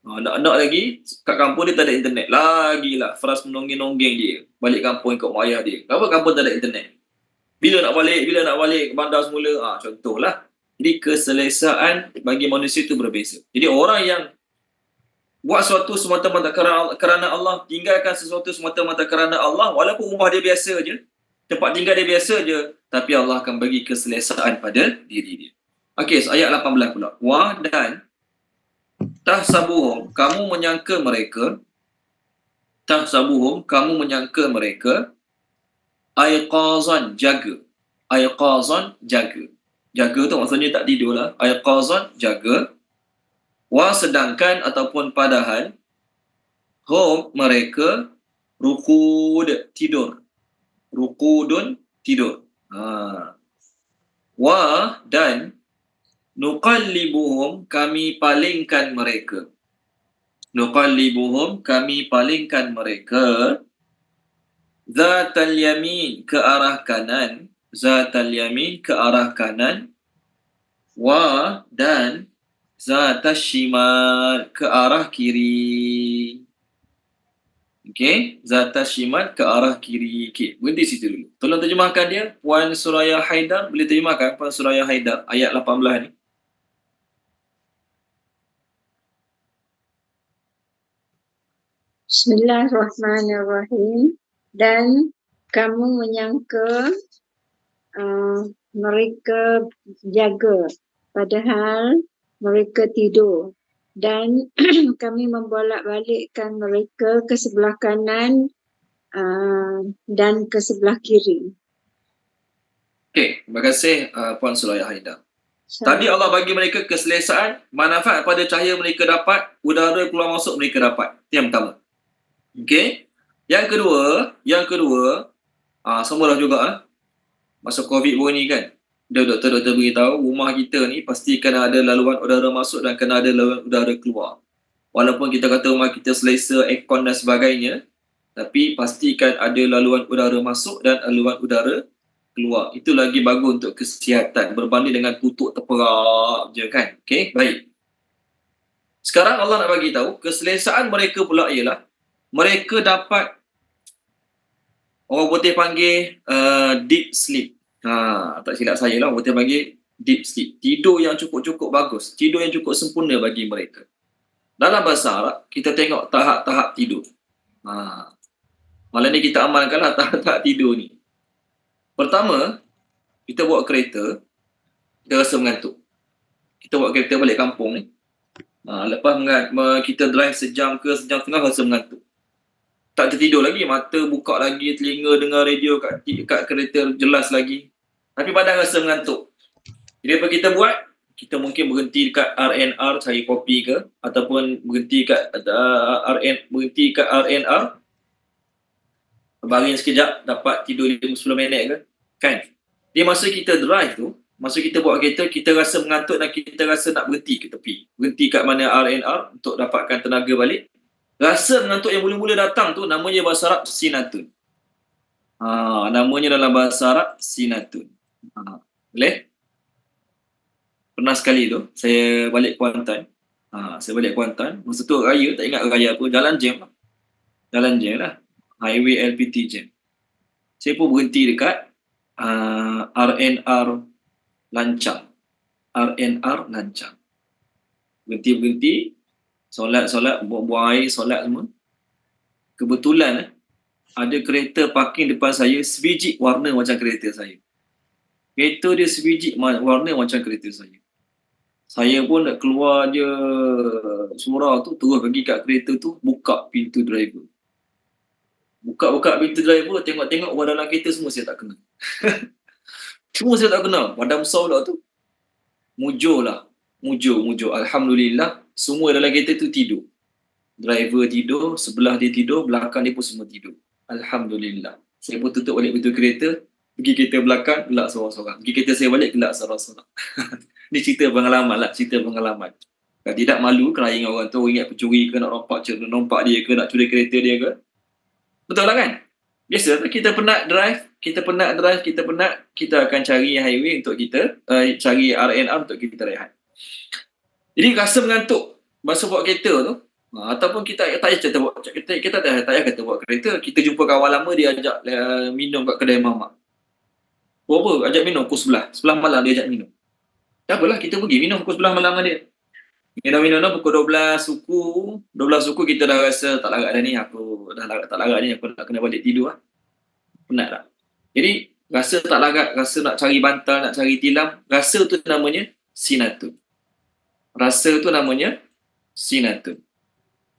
Anak-anak lagi, kat kampung dia tak ada internet. Lagilah, Fras menonggeng-nonggeng dia. Balik kampung ikut mak ayah dia. Kenapa kampung tak ada internet? Bila nak balik ke bandar semula? Contohlah. Jadi keselesaan bagi manusia itu berbeza. Jadi orang yang buat sesuatu semata-mata kerana Allah, tinggalkan sesuatu semata-mata kerana Allah, walaupun rumah dia biasa je, tempat tinggal dia biasa je, tapi Allah akan bagi keselesaan pada diri dia. Okey, so ayat 18 pula. Wa dan tahsabuhum, kamu menyangka mereka ayqazan, jaga. Jaga tu maksudnya tak tidur lah. Ayqazan, jaga. Wa sedangkan ataupun padahal hum, mereka rukudun, tidur. Wa dan nuqallibuhum, kami palingkan mereka. Zatal yamin, ke arah kanan. Wa dan zatas shimal, ke arah kiri. Okey, zatas shimal, ke arah kiri. Okey, berhenti situ dulu. Tolong terjemahkan dia. Puan Suraya Haidar, boleh terjemahkan Puan Suraya Haidar ayat 18 ni. Bismillahirrahmanirrahim. Dan kamu menyangka mereka jaga, padahal mereka tidur. Dan kami membolak-balikkan mereka ke sebelah kanan dan ke sebelah kiri. Okey, terima kasih Puan Suraya Haidar. Tadi Allah bagi mereka keselesaan, manfaat pada cahaya mereka dapat, udara keluar masuk mereka dapat. Itu yang pertama. Okey. Yang kedua, semua dah juga masa COVID pun ni kan. Doktor-doktor beritahu rumah kita ni pasti kena ada laluan udara masuk dan kena ada laluan udara keluar. Walaupun kita kata rumah kita selesa, aircon dan sebagainya, tapi pastikan ada laluan udara masuk dan laluan udara keluar. Itu lagi bagus untuk kesihatan berbanding dengan tutup terperak je kan. Okey, baik. Sekarang Allah nak bagi tahu keselesaan mereka pula ialah mereka dapat orang putih panggil deep sleep. Tak silap saya lah, orang putih panggil deep sleep. Tidur yang cukup-cukup bagus, tidur yang cukup sempurna bagi mereka. Dalam bahasa Arab, kita tengok tahap-tahap tidur. Malam ni kita amalkanlah tahap-tahap tidur ni. Pertama, kita bawa kereta, kita rasa mengantuk. Kita bawa kereta balik kampung ni. Lepas kita drive sejam ke sejam setengah rasa mengantuk. Tak tertidur lagi, mata buka lagi, telinga dengar radio kat kereta jelas lagi. Tapi badan rasa mengantuk. Jadi apa kita buat? Kita mungkin berhenti dekat RNR cari kopi ke, ataupun berhenti kat RNR, baring sekejap dapat tidur 10 minit ke. Kan? Di masa kita drive tu, masa kita bawa kereta, kita rasa mengantuk dan kita rasa nak berhenti ke tepi. Berhenti kat mana RNR untuk dapatkan tenaga balik. Rasa mengantuk yang mula-mula datang tu namanya bahasa Arab sinatun. Namanya dalam bahasa Arab sinatun. Boleh? Pernah sekali tu, saya balik Kuantan. Masa tu raya, tak ingat raya apa, jalan jam lah. Highway LPT jam. Saya pun berhenti dekat RNR Lancang. Berhenti, solat, buang air, solat semua. Kebetulan ada kereta parking depan saya, sebiji warna macam kereta saya. Kereta dia sebiji warna macam kereta saya. Saya pun nak keluar je surau tu, terus pergi kat kereta tu, buka pintu driver. Buka pintu driver, tengok-tengok orang dalam kereta semua saya tak kenal. Semua saya tak kenal. Badan besar pula tu. Mujur. Alhamdulillah, semua dalam kereta tu tidur. Driver tidur, sebelah dia tidur, belakang dia pun semua tidur. Alhamdulillah. Saya pun tutup balik pintu kereta, pergi kereta belakang, gelak sorang-sorang. Pergi kereta saya balik, gelak sorang-sorang. Ni cerita pengalaman. Kalau tidak malu, kelahi dengan orang tu, ingat pencuri ke, nak rompak dia ke, nak curi kereta dia ke. Betul lah kan? Biasa kita penat drive, kita akan cari highway untuk kita, cari RNR untuk kita rehat. Jadi rasa mengantuk masa bawa kereta tu, ataupun kita tak payah kata bawa kereta, kita jumpa kawan lama, dia ajak minum kat kedai mamak. Apa? Ajak minum pukul 11 malam dia ajak minum. Tak apalah, kita pergi minum pukul 11 malam dengan dia. Minum pukul 12 suku kita dah rasa tak larat dah ni, aku nak kena balik tidur lah. Penat tak? Jadi rasa tak larat, rasa nak cari bantal, nak cari tilam, rasa tu namanya sinatun.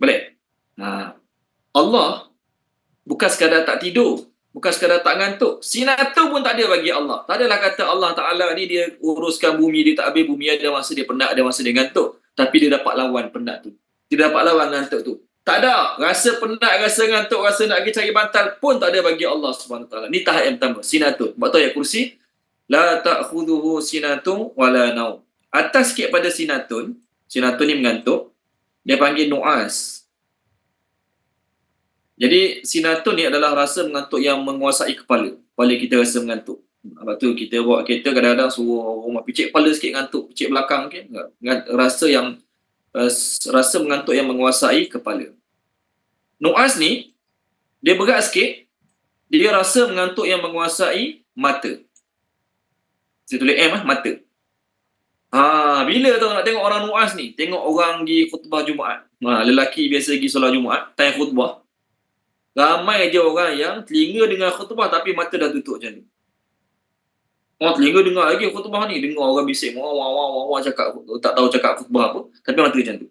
Boleh? Allah bukan sekadar tak tidur, bukan sekadar tak ngantuk. Sinatun pun tak ada bagi Allah. Tak adalah kata Allah Ta'ala ni dia uruskan bumi, dia tak habis bumi, ada masa dia penat, ada masa dia ngantuk. Tapi dia dapat lawan penat tu. Dia dapat lawan ngantuk tu. Tak ada. Rasa penat, rasa ngantuk, rasa nak pergi cari bantal pun tak ada bagi Allah SWT. Ni tahap yang pertama, sinatun. Sebab tu ayat kursi, la ta'khudhuhu sinatun wala naum. Atas sikit pada sinatun ni mengantuk, dia panggil nu'as. Jadi sinatun ni adalah rasa mengantuk yang menguasai kepala. Kepala kita rasa mengantuk. Lepas tu kita bawa kereta, kadang-kadang suruh rumah picit kepala sikit ngantuk, picit belakang, okay? Rasa mengantuk yang menguasai kepala. Nu'as ni, dia berat sikit, dia rasa mengantuk yang menguasai mata. Saya tulis M mata. Bila tau nak tengok orang nu'as ni? Tengok orang pergi khutbah Jumaat. Lelaki biasa pergi solat Jumaat, time khutbah. Ramai je orang yang telinga dengar khutbah tapi mata dah tutup macam ni. Orang telinga dengar lagi khutbah ni, dengar orang bising, wah cakap, tak tahu cakap khutbah apa, tapi mata macam tu.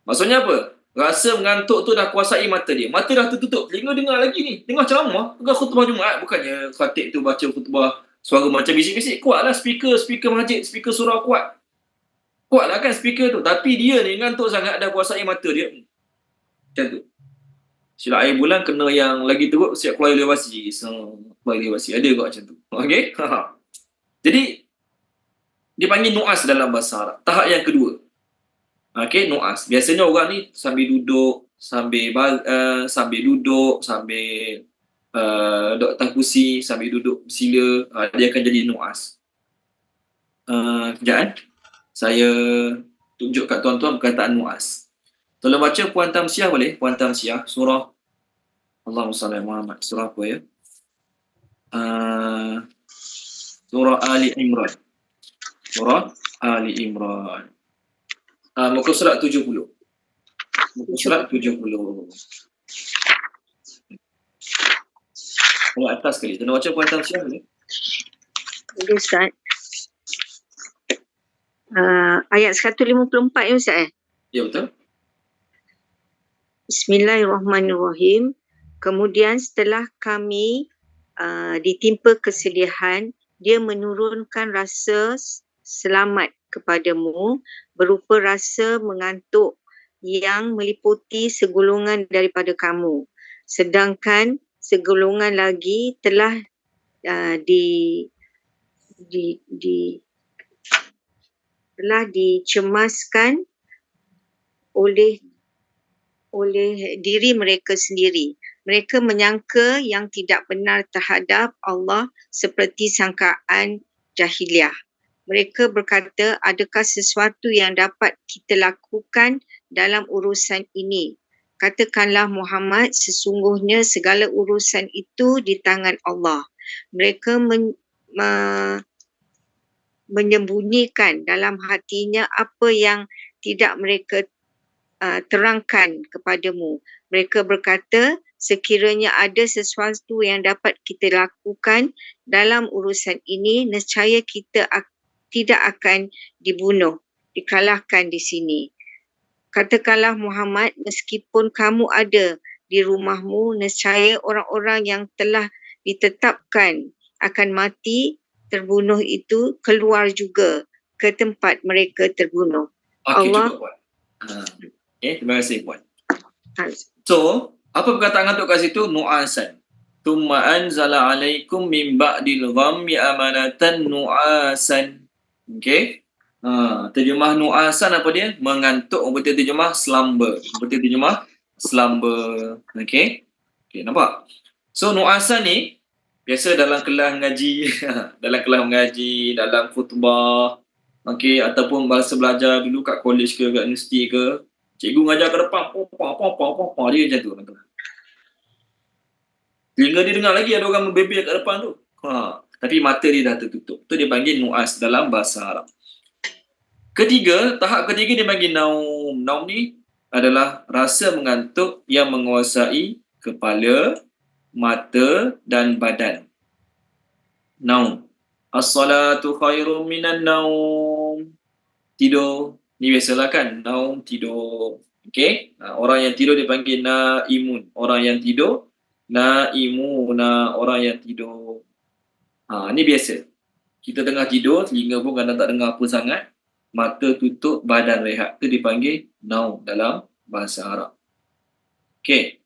Maksudnya apa? Rasa mengantuk tu dah kuasai mata dia. Mata dah tertutup, telinga dengar lagi ni. Dengar ceramah, dengar khutbah Jumaat. Bukannya khatib tu baca khutbah, suara macam bisik-bisik. Kuatlah speaker masjid, speaker surau kuat. Kuatlah kan speaker tu. Tapi dia ni ngantuk sangat, dah kuasai mata dia. Macam tu. Silap air bulan kena yang lagi teruk, siap keluar elevasi. Ada kot macam tu. Okey? Jadi, dia panggil nu'as dalam bahasa Arab. Tahap yang kedua. Okey, nu'as. Biasanya orang ni sambil duduk, sambil duduk atas kursi sambil duduk bersila, dia akan jadi nu'as. Kejap saya tunjuk kat tuan-tuan perkataan nu'as. Tolong baca Puan Tamsiah boleh? Puan Tamsiah, surah Allahumma salli ala Muhammad. Surah apa ya? Surah Ali Imran. Surah Ali Imran. Muka surat 70. Muka surat 70. Tengok atas sekali. Tolong baca Puan Tamsiah boleh? Boleh Ustaz. Ayat 154 ya Ustaz Ya, betul. Bismillahirrahmanirrahim. Kemudian setelah kami ditimpa kesedihan, dia menurunkan rasa selamat kepadamu berupa rasa mengantuk yang meliputi segolongan daripada kamu. Sedangkan segolongan lagi telah telah dicemaskan oleh diri mereka sendiri. Mereka menyangka yang tidak benar terhadap Allah seperti sangkaan jahiliah. Mereka berkata, adakah sesuatu yang dapat kita lakukan dalam urusan ini? Katakanlah Muhammad, sesungguhnya segala urusan itu di tangan Allah. Mereka menyembunyikan dalam hatinya apa yang tidak mereka terangkan kepadamu. Mereka berkata, sekiranya ada sesuatu yang dapat kita lakukan dalam urusan ini, nescaya kita tidak akan dibunuh, dikalahkan di sini. Katakanlah Muhammad, meskipun kamu ada di rumahmu, nescaya orang-orang yang telah ditetapkan akan mati terbunuh itu keluar juga ke tempat mereka terbunuh. Okey, Allah. cukup Puan. Terima kasih Puan. So, apa perkataan ngantuk kat situ? Nu'asan. Thumma anzala alaikum min ba'dil ghammi amanatan nu'asan. Okey. Terjemah nu'asan apa dia? Mengantuk. Berarti terjemah slumber. Berarti terjemah slumber. Okey. Okey, nampak? So, nu'asan ni biasa dalam kelas mengaji, dalam khutbah, okey, ataupun bahasa belajar dulu kat college ke kat universiti ke, cikgu mengajar ke depan, dia macam tu. Telinga dia dengar lagi ada orang membebel kat depan tu. Tapi mata dia dah tertutup. Tu dia panggil nu'as dalam bahasa Arab. Tahap ketiga dia panggil naum. Naum ni adalah rasa mengantuk yang menguasai kepala, mata dan badan. Naum. As-salatu khairum minan naum. Tidur. Ni biasalah kan, naum, tidur. Okey? Orang yang tidur dipanggil naimun. Orang yang tidur, naimuna. Orang yang tidur. Ni biasa. Kita tengah tidur, telinga pun kadang tak dengar apa sangat. Mata tutup, badan rehat. Itu dipanggil naum dalam bahasa Arab. Okey.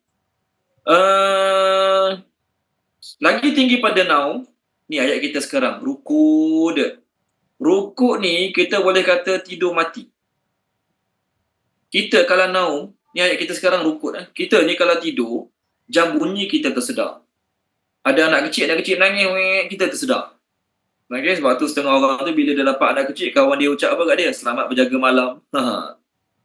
Lagi tinggi pada naum, ni ayat kita sekarang, rukuk dia. Rukuk ni kita boleh kata tidur mati. Kita kalau naum, ni ayat kita sekarang rukuk. Kita ni kalau tidur, jam bunyi kita tersedar. Ada anak kecil nangis, kita tersedar. Okay, sebab tu setengah orang tu bila dia dapat anak kecil, kawan dia ucap apa kat dia? Selamat berjaga malam.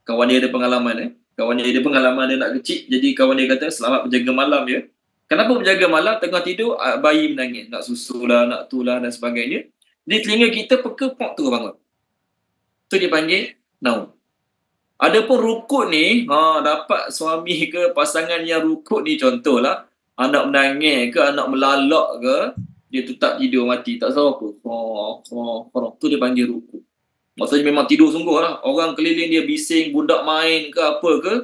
Kawan dia ada pengalaman. Kawan dia ada pengalaman dia anak kecil, jadi kawan dia kata selamat berjaga malam ya. Kenapa berjaga malam? Tengah tidur, bayi menangis. Nak susu lah, nak tu lah dan sebagainya. Jadi telinga kita peka, pok tu bangun. Tu dipanggil naum. Adapun rukuk ni, dapat suami ke pasangan yang rukuk ni, contohlah anak menangis ke, anak melalak ke, dia tetap tidur mati, tak tahu apa. Tu dia panggil rukuk. Maksudnya memang tidur sungguh lah. Orang keliling dia bising, budak main ke apa ke,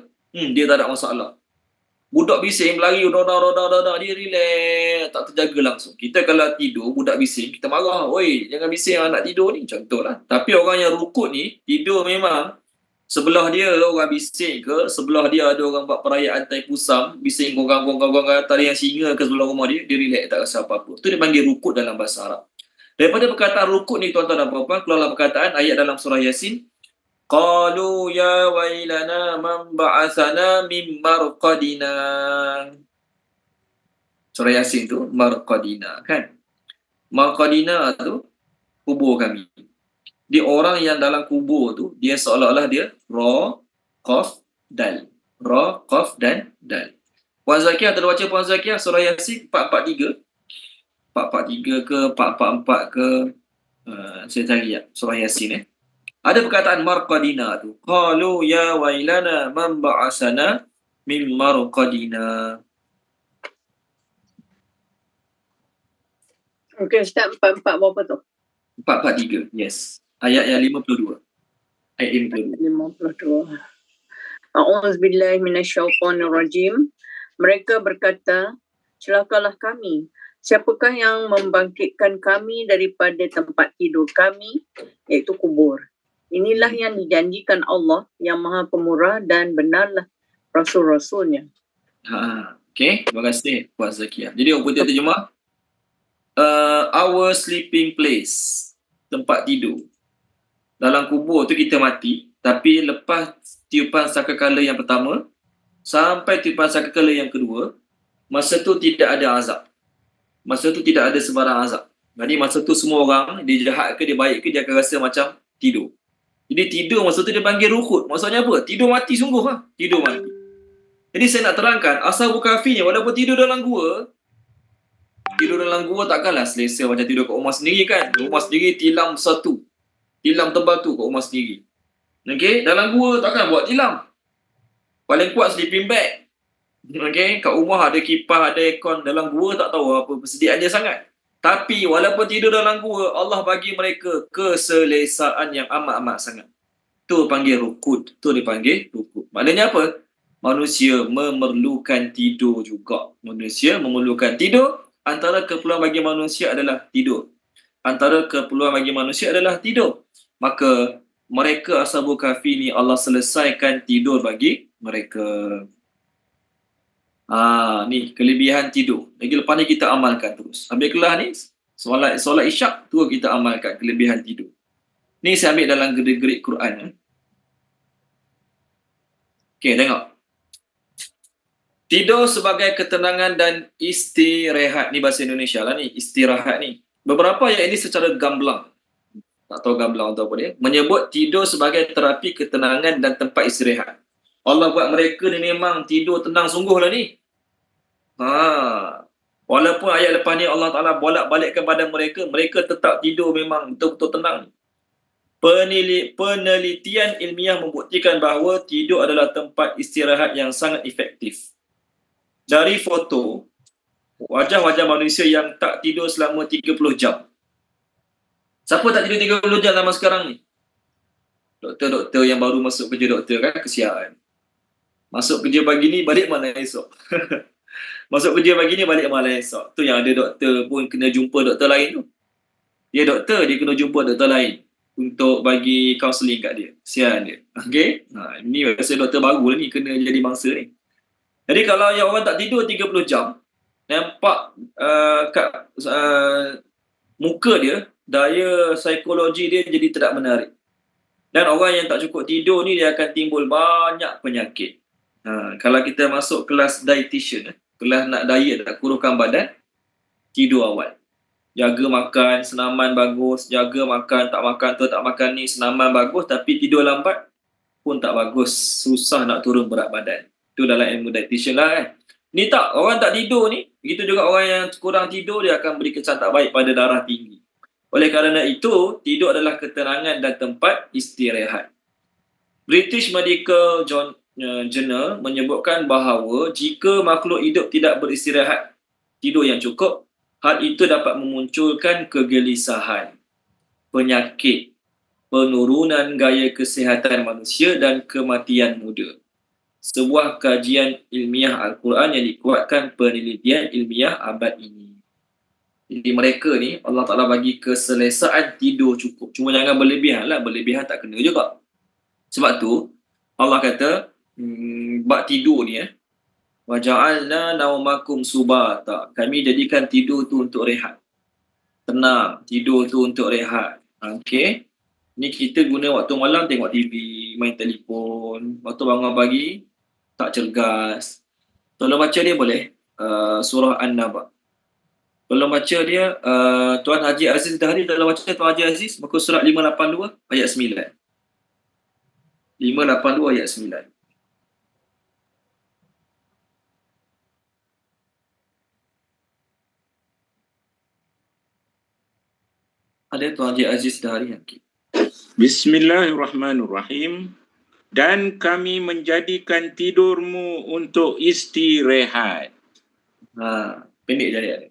dia tak ada masalah. Budak bising, berlari, roda, dia relax, tak terjaga langsung. Kita kalau tidur, budak bising, kita marah. Oi, jangan bising anak tidur ni, contohlah. Tapi orang yang rukuk ni, tidur memang sebelah dia orang bising ke, sebelah dia ada orang buat perayaan tai pusam, bising gonggang tali yang singa ke sebelah rumah dia relax, tak rasa apa-apa. Itu dia panggil rukuk dalam bahasa Arab. Daripada perkataan rukuk ni tuan-tuan dan puan-puan, keluarlah perkataan ayat dalam surah Yasin. Qalu ya wailana man ba'athana min marqadina. Surah Yasin tu marqadina kan. Marqadina tu kubur kami. Dia orang yang dalam kubur tu dia seolah-olah dia ra, qaf, dal. Ra, qaf dan dal. Puan Zakiah, ada baca Puan Zakiah surah Yasin 443? 443 ke 444 ke? Saya cari ya surah Yasin Ada perkataan marqadina tu. Qalu ya wailana man ba'asana min marqadina. Okey, Ustaz, 44 berapa tu? 443. Yes. Ayat yang 52. Ayat 52. 52. A'udzubillahi minasyaitonirrajim. Mereka berkata, celakalah kami. Siapakah yang membangkitkan kami daripada tempat tidur kami, iaitu kubur. Inilah yang dijanjikan Allah yang Maha Pemurah dan benarlah Rasul-Rasulnya. Okay, terima kasih Puan Zakiah. Jadi orang putih terjemah, our sleeping place, tempat tidur. Dalam kubur tu kita mati, tapi lepas tiupan sangkakala yang pertama sampai tiupan sangkakala yang kedua, masa tu tidak ada azab. Masa tu tidak ada sebarang azab. Jadi masa tu semua orang, dia jahat ke dia baik ke, dia akan rasa macam tidur. Jadi tidur masa tu dia panggil ruhud. Maksudnya apa? Tidur mati sungguh lah. Tidur mati. Jadi saya nak terangkan, Ashabul Kahfi ni walaupun tidur dalam gua takkanlah selesa macam tidur kat rumah sendiri kan. Rumah sendiri tilam satu. Tilam tebal tu kat rumah sendiri. Okay, dalam gua takkan buat tilam. Paling kuat sleeping bag. Okay, kat rumah ada kipas, ada aircon. Dalam gua tak tahu apa persediaannya sangat. Tapi walaupun tidur dalam gua, Allah bagi mereka keselesaan yang amat-amat sangat. Tu panggil rukud. Tu dipanggil rukud. Maknanya apa? Manusia memerlukan tidur juga. Manusia memerlukan tidur. Antara keperluan bagi manusia adalah tidur. Antara keperluan bagi manusia adalah tidur. Maka mereka Ashabul Kahfi ni Allah selesaikan tidur bagi mereka. Ni kelebihan tidur. Lagi lepas ni kita amalkan terus. Habis kelas ni solat isyak tu kita amalkan kelebihan tidur. Ni saya ambil dalam gerik-gerik Quran. Okey, tengok. Tidur sebagai ketenangan dan istirahat. Ni bahasa Indonesia lah ni, istirahat ni. Beberapa ayat ini secara gamblang, tak tahu gamblang atau apa dia, menyebut tidur sebagai terapi ketenangan dan tempat istirahat. Allah buat mereka ni memang tidur tenang sungguh lah ni. Walaupun ayat lepas ni Allah Ta'ala bolak-balik kepada mereka, mereka tetap tidur memang betul-betul tenang. Penelitian ilmiah membuktikan bahawa tidur adalah tempat istirahat yang sangat efektif. Dari foto wajah-wajah manusia yang tak tidur selama 30 jam. Siapa tak tidur 30 jam zaman sekarang ni? Doktor-doktor yang baru masuk kerja doktor kan, kesian. Masuk kerja pagi ni, balik malam esok. Masuk kerja pagi ni, balik malam esok. Tu yang ada doktor pun kena jumpa doktor lain tu. Dia doktor, dia kena jumpa doktor lain untuk bagi kaunseling kat dia. Kesian dia. Okay? Ni rasa doktor baru lah ni, kena jadi mangsa ni. Jadi kalau yang orang tak tidur 30 jam, nampak kat muka dia, daya psikologi dia jadi tidak menarik. Dan orang yang tak cukup tidur ni, dia akan timbul banyak penyakit. Kalau kita masuk kelas dietitian, kelas nak diet, nak kuruskan badan, tidur awal. Jaga makan, senaman bagus, jaga makan, tak makan ni, senaman bagus, tapi tidur lambat pun tak bagus. Susah nak turun berat badan. Itu dalam ilmu dietitian lah kan. Ni tak, orang tak tidur ni, begitu juga orang yang kurang tidur, dia akan beri kesan tak baik pada darah tinggi. Oleh kerana itu, tidur adalah ketenangan dan tempat istirahat. British Medical Journal menyebutkan bahawa jika makhluk hidup tidak beristirahat, tidur yang cukup, hal itu dapat memunculkan kegelisahan, penyakit, penurunan gaya kesihatan manusia dan kematian muda. Sebuah kajian ilmiah Al-Quran yang dikuatkan penelitian ilmiah abad ini. Jadi mereka ni Allah Ta'ala bagi keselesaan tidur cukup. Cuma jangan berlebihan lah. Berlebihan tak kena juga. Sebab tu Allah kata bab tidur ni wa ja'alna naumakum subata. Kami jadikan tidur tu untuk rehat. Tenang, tidur tu untuk rehat. Okey. Ni kita guna waktu malam tengok TV, main telefon. Waktu bangun pagi tak cergas. Tolong baca ni boleh? surah An-Naba. Kalau baca dia, Tuan Haji Aziz Dahri dalam baca Tuan Haji Aziz, muka surat 582 ayat 9. 582 ayat 9. Ada Tuan Haji Aziz Dahri yang Bismillahirrahmanirrahim. Dan kami menjadikan tidurmu untuk istirahat. pendek jadi ada.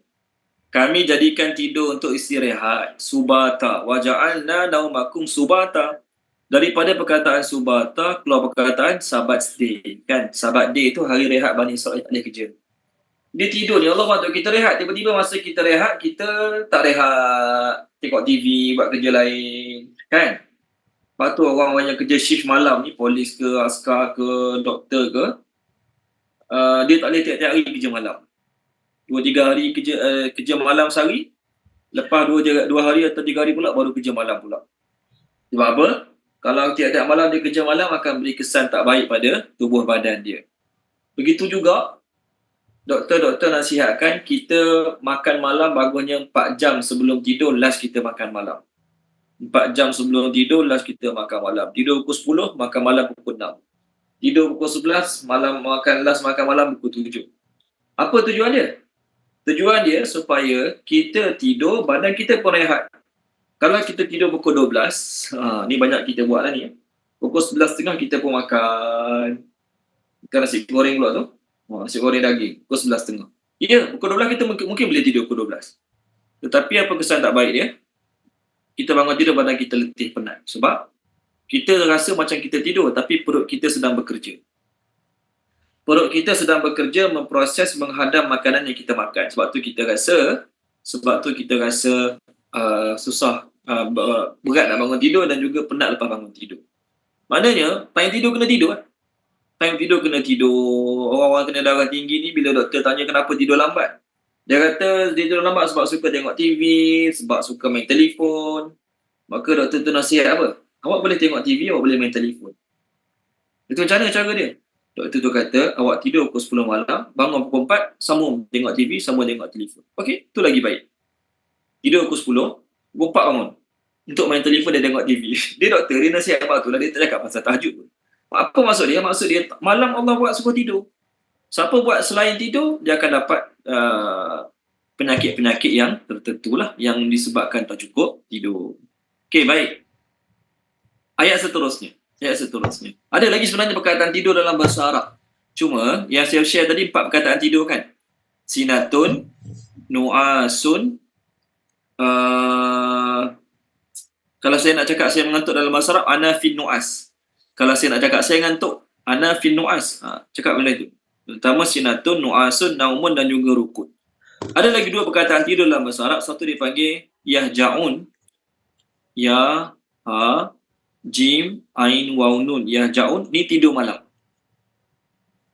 Kami jadikan tidur untuk istirahat. Subata. Waja'alna naumakum subata. Daripada perkataan subata, keluar perkataan Sabbath day. Kan? Sabbath day itu hari rehat Bani Israel tak boleh kerja. Dia tidur ni, Allah maksud kita rehat. Tiba-tiba masa kita rehat, kita tak rehat. Tengok TV, buat kerja lain. Kan? Lepas tu orang-orang yang kerja shift malam ni, polis ke, askar ke, doktor ke, dia tak boleh tiap-tiap hari kerja malam. 2-3 hari kerja malam sehari, lepas 2 hari atau 3 hari pula baru kerja malam pula. Sebab apa? Kalau tiap-tiap malam dia kerja malam akan beri kesan tak baik pada tubuh badan dia. Begitu juga doktor-doktor nasihatkan kita makan malam bagusnya 4 jam sebelum tidur, last kita makan malam. 4 jam sebelum tidur, last kita makan malam. Tidur pukul 10, makan malam pukul 6. Tidur pukul 11, last makan malam pukul 7. Apa tujuan dia? Tujuan dia supaya kita tidur, badan kita pun rehat. Kalau kita tidur pukul 12, ni banyak kita buat lah ni. Pukul 11.30 kita pun makan. Makan nasi goreng pula tu. Nasi goreng daging, pukul 11.30. Ya, pukul 12 kita mungkin boleh tidur pukul 12. Tetapi apa kesan tak baik dia? Kita bangun tidur, badan kita letih, penat. Sebab kita rasa macam kita tidur, tapi perut kita sedang bekerja. Perut kita sedang bekerja memproses, menghadam makanan yang kita makan. Sebab tu kita rasa susah, berat nak bangun tidur dan juga penat lepas bangun tidur. Maknanya, time tidur kena tidur. Time tidur kena tidur. Orang-orang kena darah tinggi ni bila doktor tanya kenapa tidur lambat. Dia kata dia tidur lambat sebab suka tengok TV, sebab suka main telefon. Maka doktor tu nasihat apa? Awak boleh tengok TV, awak boleh main telefon. Itu macam mana cara dia? Doktor tu kata, awak tidur pukul 10 malam, bangun pukul 4, sambung tengok TV, sambung tengok telefon. Okey, tu lagi baik. Tidur pukul 10, pukul 4 bangun. Untuk main telefon dan tengok TV. Dia doktor, dia nasihat apa tu lah, dia tak cakap pasal tahajud pun. Apa maksud dia? Maksud dia, malam Allah buat suruh tidur. Siapa buat selain tidur, dia akan dapat penyakit-penyakit yang tertentu lah, yang disebabkan tak cukup tidur. Okey, baik. Ayat seterusnya. Ada lagi sebenarnya perkataan tidur dalam bahasa Arab. Cuma yang saya share tadi 4 perkataan tidur kan. Sinatun, nu'asun. Kalau saya nak cakap saya mengantuk dalam bahasa Arab, ana fin nu'as. Kalau saya nak cakap saya ngantuk, ana fin nu'as. Cakap benda itu. Terutama sinatun, nu'asun, naumun dan juga rukun. Ada lagi 2 perkataan tidur dalam bahasa Arab. Satu dipanggil yahja'un. Ya, ha, jim, ain, waw, nun. Yahja'un, ni tidur malam.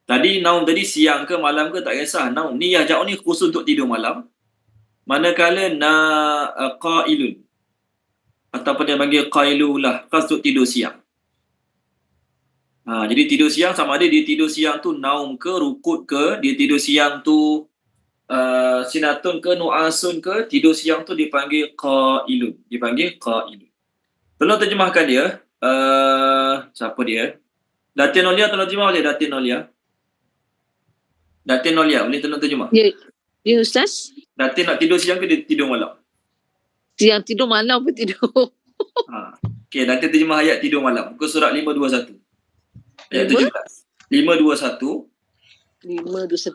Tadi naum tadi siang ke malam ke tak kisah. Naum ni yahja'un ni khusus untuk tidur malam. Manakala qailun ataupun dia panggil qailulah, khas untuk tidur siang. Jadi tidur siang sama ada dia tidur siang tu naum ke, rukut ke, dia tidur siang tu sinatun ke, nu'asun ke, tidur siang tu dipanggil qailun. Tolong terjemahkan dia. Siapa dia? Datin Nolia tolong terjemah boleh? Datin Nolia boleh tolong terjemah? Ya Ustaz. Datin nak tidur siang ke dia tidur malam? Siang tidur, malam pun tidur. Okey, Datin terjemah ayat tidur malam. Muka surat 521. Ayat 17. 521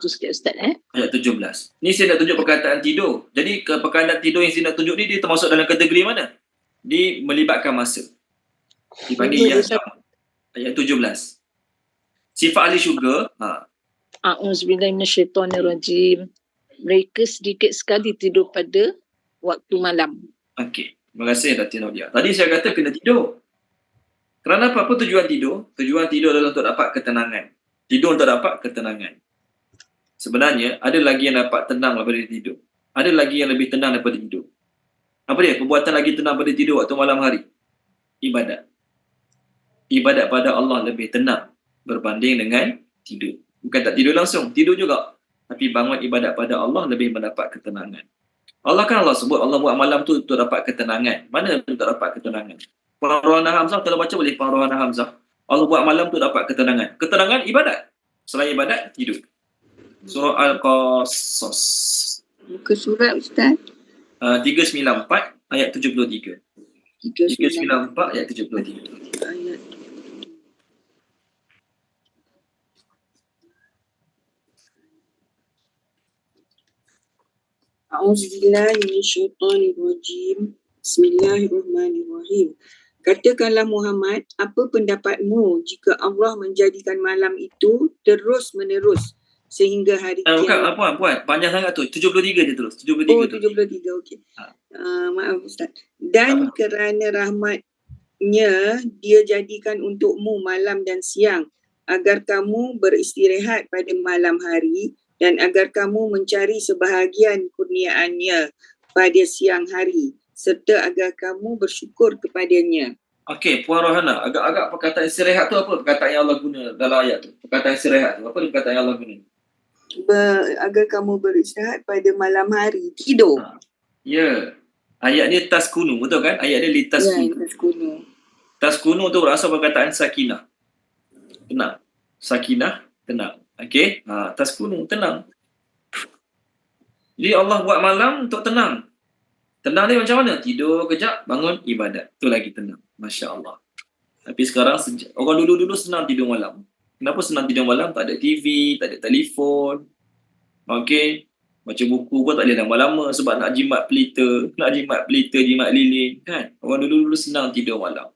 sikit Ustaz Ayat 17. Ni saya nak tunjuk perkataan tidur. Jadi perkataan tidur yang saya nak tunjuk ni dia termasuk dalam kategori mana? Dia melibatkan masa. Dipanggil ayat 17. Sifat ahli syurga. A'udzubillahiminasyaitonirrajim. Mereka sedikit sekali tidur pada waktu malam. Okey. Terima kasih Datin Aulia. Tadi saya kata kena tidur. Kerana apa tujuan tidur? Tujuan tidur adalah untuk dapat ketenangan. Tidur untuk dapat ketenangan. Sebenarnya ada lagi yang dapat tenang daripada tidur. Ada lagi yang lebih tenang daripada tidur. Apa dia? Perbuatan lagi tenang daripada tidur waktu malam hari. Ibadat. Ibadat pada Allah lebih tenang berbanding dengan tidur. Bukan tak tidur langsung, tidur juga. Tapi bangun ibadat pada Allah lebih mendapat ketenangan. Allah sebut Allah buat malam tu untuk dapat ketenangan. Mana untuk dapat ketenangan? Pengaruhan Hamzah, kalau baca boleh pengaruhan Hamzah. Allah buat malam tu dapat ketenangan. Ketenangan ibadat. Selain ibadat, tidur. Surah Al-Qasas. Muka surat Ustaz. 394 ayat 73. 394 ayat 73. Ayat. A'udzubillahi minasyaitonirrajim. Bismillahirrahmanirrahim. Katakanlah Muhammad, apa pendapatmu jika Allah menjadikan malam itu terus menerus sehingga hari kiamat? Puan, panjang sangat tu. 73 dia terus. 73. Oh, 73, okey. Maaf Ustaz. Dan kerana rahmatnya dia jadikan untukmu malam dan siang agar kamu beristirahat pada malam hari dan agar kamu mencari sebahagian kurniaannya pada siang hari serta agar kamu bersyukur kepadanya. Okey, Puan Rohana, agak-agak perkataan istirahat tu apa perkataan yang Allah guna dalam ayat tu? Perkataan istirahat tu, apa perkataan yang Allah guna? Agar kamu beristirahat pada malam hari, tidur. Ya. Ayat ni taskunu, betul kan? Ayat ni litaskunu. Ya, taskunu. Taskunu tu berasal perkataan sakinah. Tenang. Sakinah, tenang. Okey? Taskunu, tenang. Jadi Allah buat malam untuk tenang. Tenang ni macam mana? Tidur kejap, bangun ibadat. Tu lagi tenang. Masya Allah. Tapi sekarang, orang dulu-dulu senang tidur malam. Kenapa senang tidur malam? Tak ada TV, tak ada telefon. Okey. Baca buku pun tak boleh lama-lama sebab nak jimat pelita. Jimat lilin. Kan? Orang dulu-dulu senang tidur malam.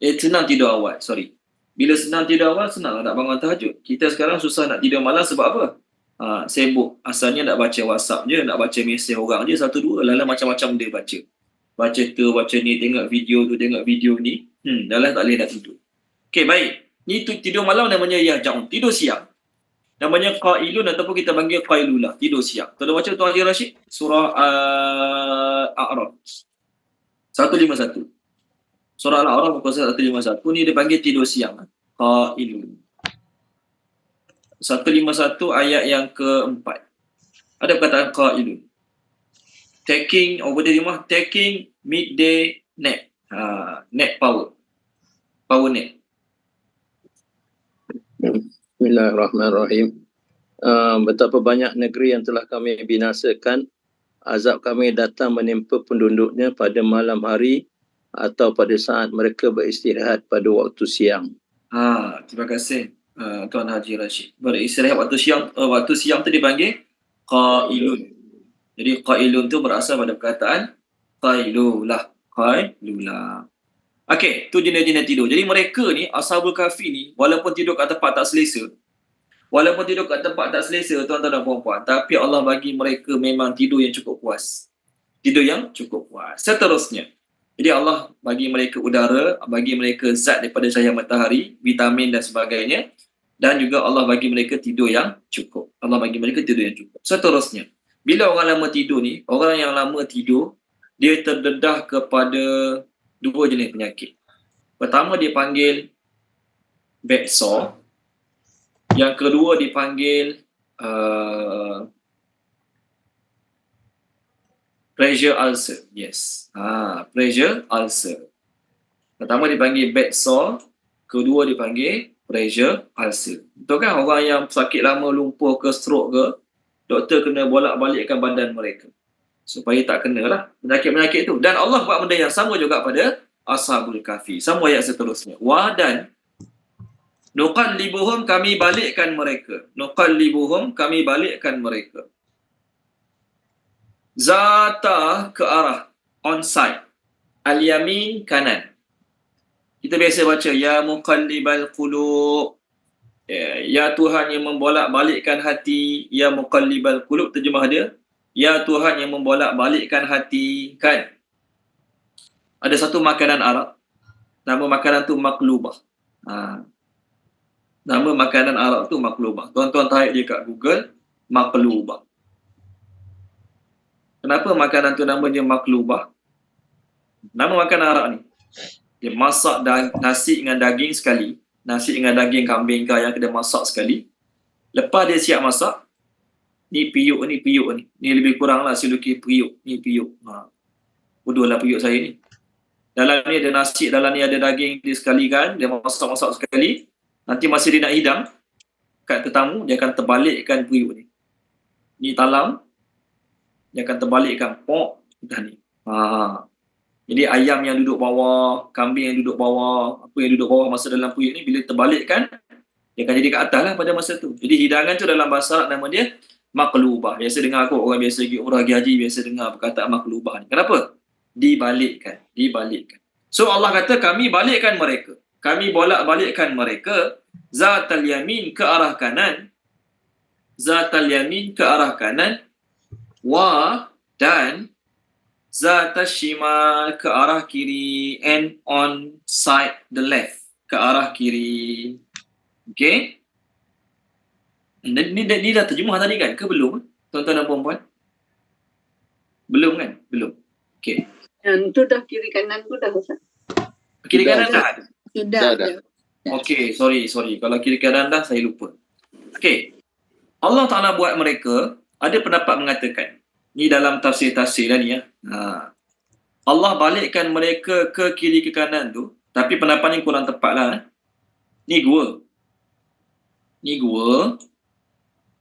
Senang tidur awal, sorry. Bila senang tidur awal, senang nak bangun tahajud. Kita sekarang susah nak tidur malam sebab apa? Sibuk. Asalnya nak baca WhatsApp je, nak baca mesej orang je, satu dua, lala macam-macam dia baca. Baca tu, baca ni, tengok video tu, tengok video ni. Lala tak boleh nak tidur. Okey, baik. Ni tidur malam namanya yahja'un, tidur siang. Namanya qailun ataupun kita panggil qailulah, tidur siang. Tolong baca Tuan Haji Rashid, surah Al-A'raf 151. Surah Al-A'raf muka 151 ni dia panggil tidur siang. Qailun. 151 ayat yang keempat. Ada perkataan qailun. Taking over the rumah, taking midday nap. Nap power. Power nap. Bismillahirrahmanirrahim. Betapa banyak negeri yang telah kami binasakan, azab kami datang menimpa penduduknya pada malam hari atau pada saat mereka beristirahat pada waktu siang. Terima kasih Tuan Haji Rashid. Beristirahat waktu siang tu dipanggil qailun. Jadi qailun tu berasal pada perkataan qailulah. Okey, tu jenis-jenis tidur. Jadi mereka ni, Ashabul Kahfi ni, walaupun tidur kat tempat tak selesa, tuan-tuan dan puan-puan, tapi Allah bagi mereka memang tidur yang cukup puas. Seterusnya, jadi Allah bagi mereka udara, bagi mereka zat daripada cahaya matahari, vitamin dan sebagainya, dan juga Allah bagi mereka tidur yang cukup. Seterusnya, bila orang lama tidur ni, dia terdedah kepada dua jenis penyakit. Pertama dipanggil back sore. Yang kedua dipanggil pressure ulcer. Yes. Pressure ulcer. Pertama dipanggil back sore, kedua dipanggil pressure ulcer. Betul kan? Orang yang sakit lama, lumpuh ke stroke ke, doktor kena bolak-balikkan badan mereka supaya tak kenalah penyakit-penyakit tu. Dan Allah buat benda yang sama juga pada Ashabul Kahfi. Sama ayat seterusnya. Dan nuqallibuhum, kami balikkan mereka. Zata, ke arah, on side. Al-yamin, kanan. Kita biasa baca ya muqallibal qulub. Ya Tuhan yang membolak-balikkan hati. Ya muqallibal qulub, terjemah dia, ya Tuhan yang membolak-balikkan hati, kan? Ada satu makanan Arab, nama makanan tu maklubah. Nama makanan Arab tu maklubah. Tuan-tuan type je kat Google, maklubah. Kenapa makanan tu namanya maklubah? Nama makanan Arab ni, dia masak nasi dengan daging sekali, nasi dengan daging kambing ke yang kena masak sekali. Lepas dia siap masak, Ni periuk ni. Ni lebih kurang lah saya lukis periuk. Ni periuk. Bodoh lah periuk saya ni. Dalam ni ada nasi, dalam ni ada daging dia sekali kan. Dia masak-masak sekali. Nanti masa dia nak hidang kat tetamu, dia akan terbalikkan periuk ni. Ni talam. Dia akan terbalikkan. Pok. Dah ni. Jadi ayam yang duduk bawah, kambing yang duduk bawah, apa yang duduk bawah masa dalam periuk ni, bila terbalikkan, dia akan jadi kat atas lah pada masa tu. Jadi hidangan tu dalam bahasa Arab nama dia maqlubah. Biasa dengar kot orang biasa pergi umrah, pergi haji, biasa dengar perkataan maqlubah ni. Kenapa? Dibalikkan. So Allah kata kami balikkan mereka. Kami bolak-balikkan mereka zatal yamin ke arah kanan. Zatal yamin ke arah kanan. Wa dan zatal shimal ke arah kiri, and on side the left ke arah kiri. Okay? Ni dah terjemah tadi kan? Ke belum? Tuan-tuan dan puan-puan? Belum kan? Belum. Okay. Yang tu dah kiri kanan tu dah Ustaz. Kiri kanan dah? Dah. Okay, sorry. Kalau kiri kanan dah, saya lupa. Okay. Allah Ta'ala buat mereka, ada pendapat mengatakan, ni dalam tafsir-tafsir lah ni ya. Allah balikkan mereka ke kiri ke kanan tu, tapi pendapat ni kurang tepat lah. Ni gua.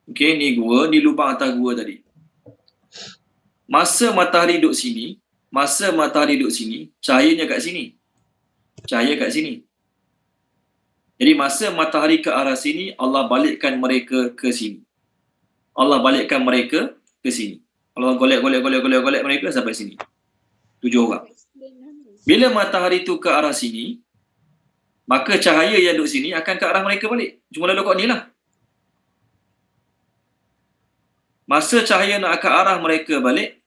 Okay, ni gua, ni lubang atas gua tadi. Masa matahari duduk sini, cahayanya kat sini. Cahaya kat sini. Jadi masa matahari ke arah sini, Allah balikkan mereka ke sini. Allah golek mereka sampai sini. 7 orang. Bila matahari tu ke arah sini, maka cahaya yang duduk sini akan ke arah mereka balik. Cuma lalu kat ni lah. Masa cahaya nak ke arah mereka balik,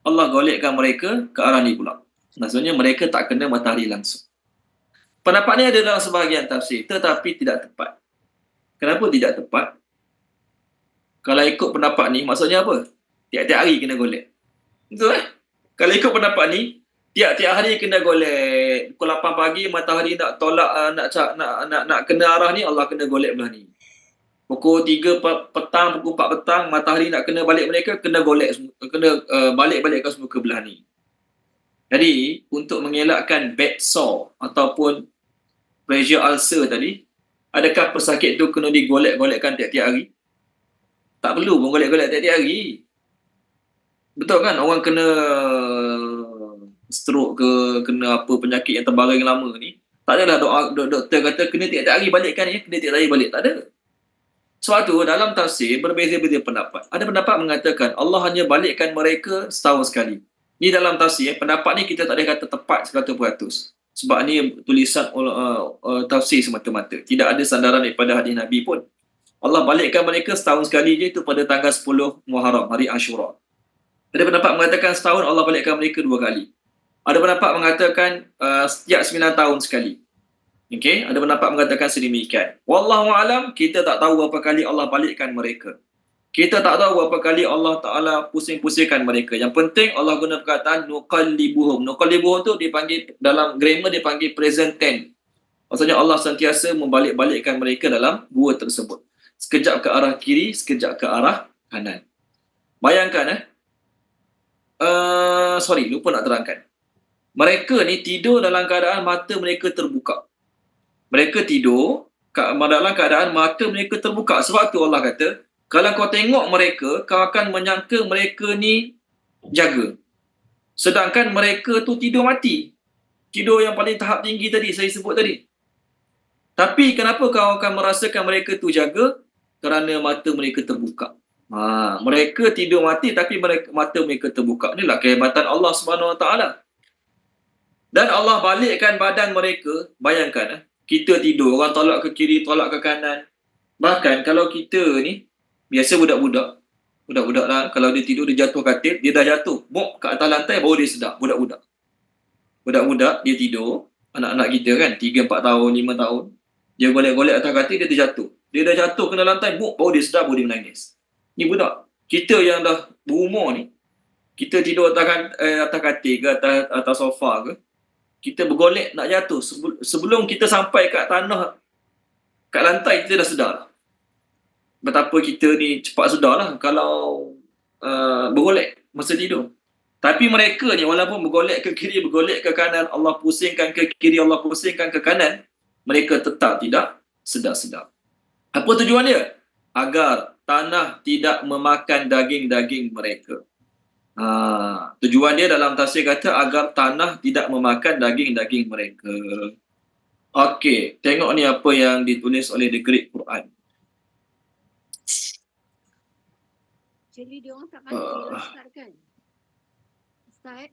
Allah golekkan mereka ke arah ni pula. Maksudnya mereka tak kena matahari langsung. Pendapat ni ada dalam sebahagian tafsir, tetapi tidak tepat. Kenapa tidak tepat? Kalau ikut pendapat ni, maksudnya apa? Tiap-tiap hari kena golek. Betul Kalau ikut pendapat ni, tiap-tiap hari kena golek. Pukul 8 pagi matahari nak tolak, nak kena arah ni, Allah kena golek belah ni. Pukul 3 petang, pukul 4 petang, matahari nak kena balik mereka, kena golek, kena balik-balikkan semua ke belah ni. Jadi, untuk mengelakkan bed sore ataupun pressure ulcer tadi, adakah pesakit tu kena digolek-golekkan tiap-tiap hari? Tak perlu pun golek-golek tiap-tiap hari. Betul kan? Orang kena stroke ke, kena apa penyakit yang terbaring lama ni, tak adalah doktor kata kena tiap-tiap hari balikkan ya, kena tiap-tiap hari balik. Tak ada. Sebab tu dalam tafsir berbeza-beza pendapat. Ada pendapat mengatakan Allah hanya balikkan mereka setahun sekali. Ni dalam tafsir, pendapat ni kita tak boleh kata tepat 100%. Sebab ni tulisan tafsir semata-mata. Tidak ada sandaran daripada hadis Nabi pun. Allah balikkan mereka setahun sekali je, itu pada tanggal 10 Muharram, hari Ashura. Ada pendapat mengatakan setahun Allah balikkan mereka 2 kali. Ada pendapat mengatakan setiap 9 tahun sekali. Okey, ada pendapat mengatakan sedemikian. Wallahu alam, kita tak tahu berapa kali Allah balikkan mereka. Kita tak tahu berapa kali Allah Ta'ala pusing-pusingkan mereka. Yang penting Allah guna perkataan nuqallibuhum. Nuqallibuhum tu dipanggil, dalam grammar dipanggil present tense. Maksudnya Allah sentiasa membalik-balikkan mereka dalam gua tersebut. Sekejap ke arah kiri, sekejap ke arah kanan. Bayangkan lupa nak terangkan. Mereka ni tidur dalam keadaan mata mereka terbuka. Mereka tidur dalam keadaan mata mereka terbuka. Sebab tu Allah kata, kalau kau tengok mereka, kau akan menyangka mereka ni jaga. Sedangkan mereka tu tidur mati. Tidur yang paling tahap tinggi tadi, saya sebut tadi. Tapi kenapa kau akan merasakan mereka tu jaga? Kerana mata mereka terbuka. Mereka tidur mati tapi mata mereka terbuka. Inilah kehebatan Allah Subhanahu Wa Taala. Dan Allah balikkan badan mereka. Bayangkan, kita tidur, orang tolak ke kiri, tolak ke kanan. Bahkan kalau kita ni, biasa budak-budak lah, kalau dia tidur, dia jatuh katil, dia dah jatuh, mok kat atas lantai, baru dia sedar. Budak-budak, dia tidur, anak-anak kita kan, 3, 4 tahun, 5 tahun, dia golek-golek atas katil, dia terjatuh. Dia dah jatuh kena lantai, mok, baru dia sedar, baru dia menangis. Ni budak. Kita yang dah berumur ni, kita tidur atas katil ke, atas sofa ke, kita bergolek nak jatuh. Sebelum kita sampai kat tanah, kat lantai, kita dah sedar. betapa kita ni cepat sedarlah kalau bergolek masa tidur. Tapi mereka ni walaupun bergolek ke kiri, bergolek ke kanan, Allah pusingkan ke kiri, Allah pusingkan ke kanan, mereka tetap tidak sedar-sedar. Apa tujuan dia? Agar tanah tidak memakan daging-daging mereka. Tujuan dia dalam tafsir kata agar tanah tidak memakan daging-daging mereka. Okey, tengok ni apa yang ditulis oleh The Great Quran. Jadi dia orang tak mati lah Ustaz kan? Ustaz?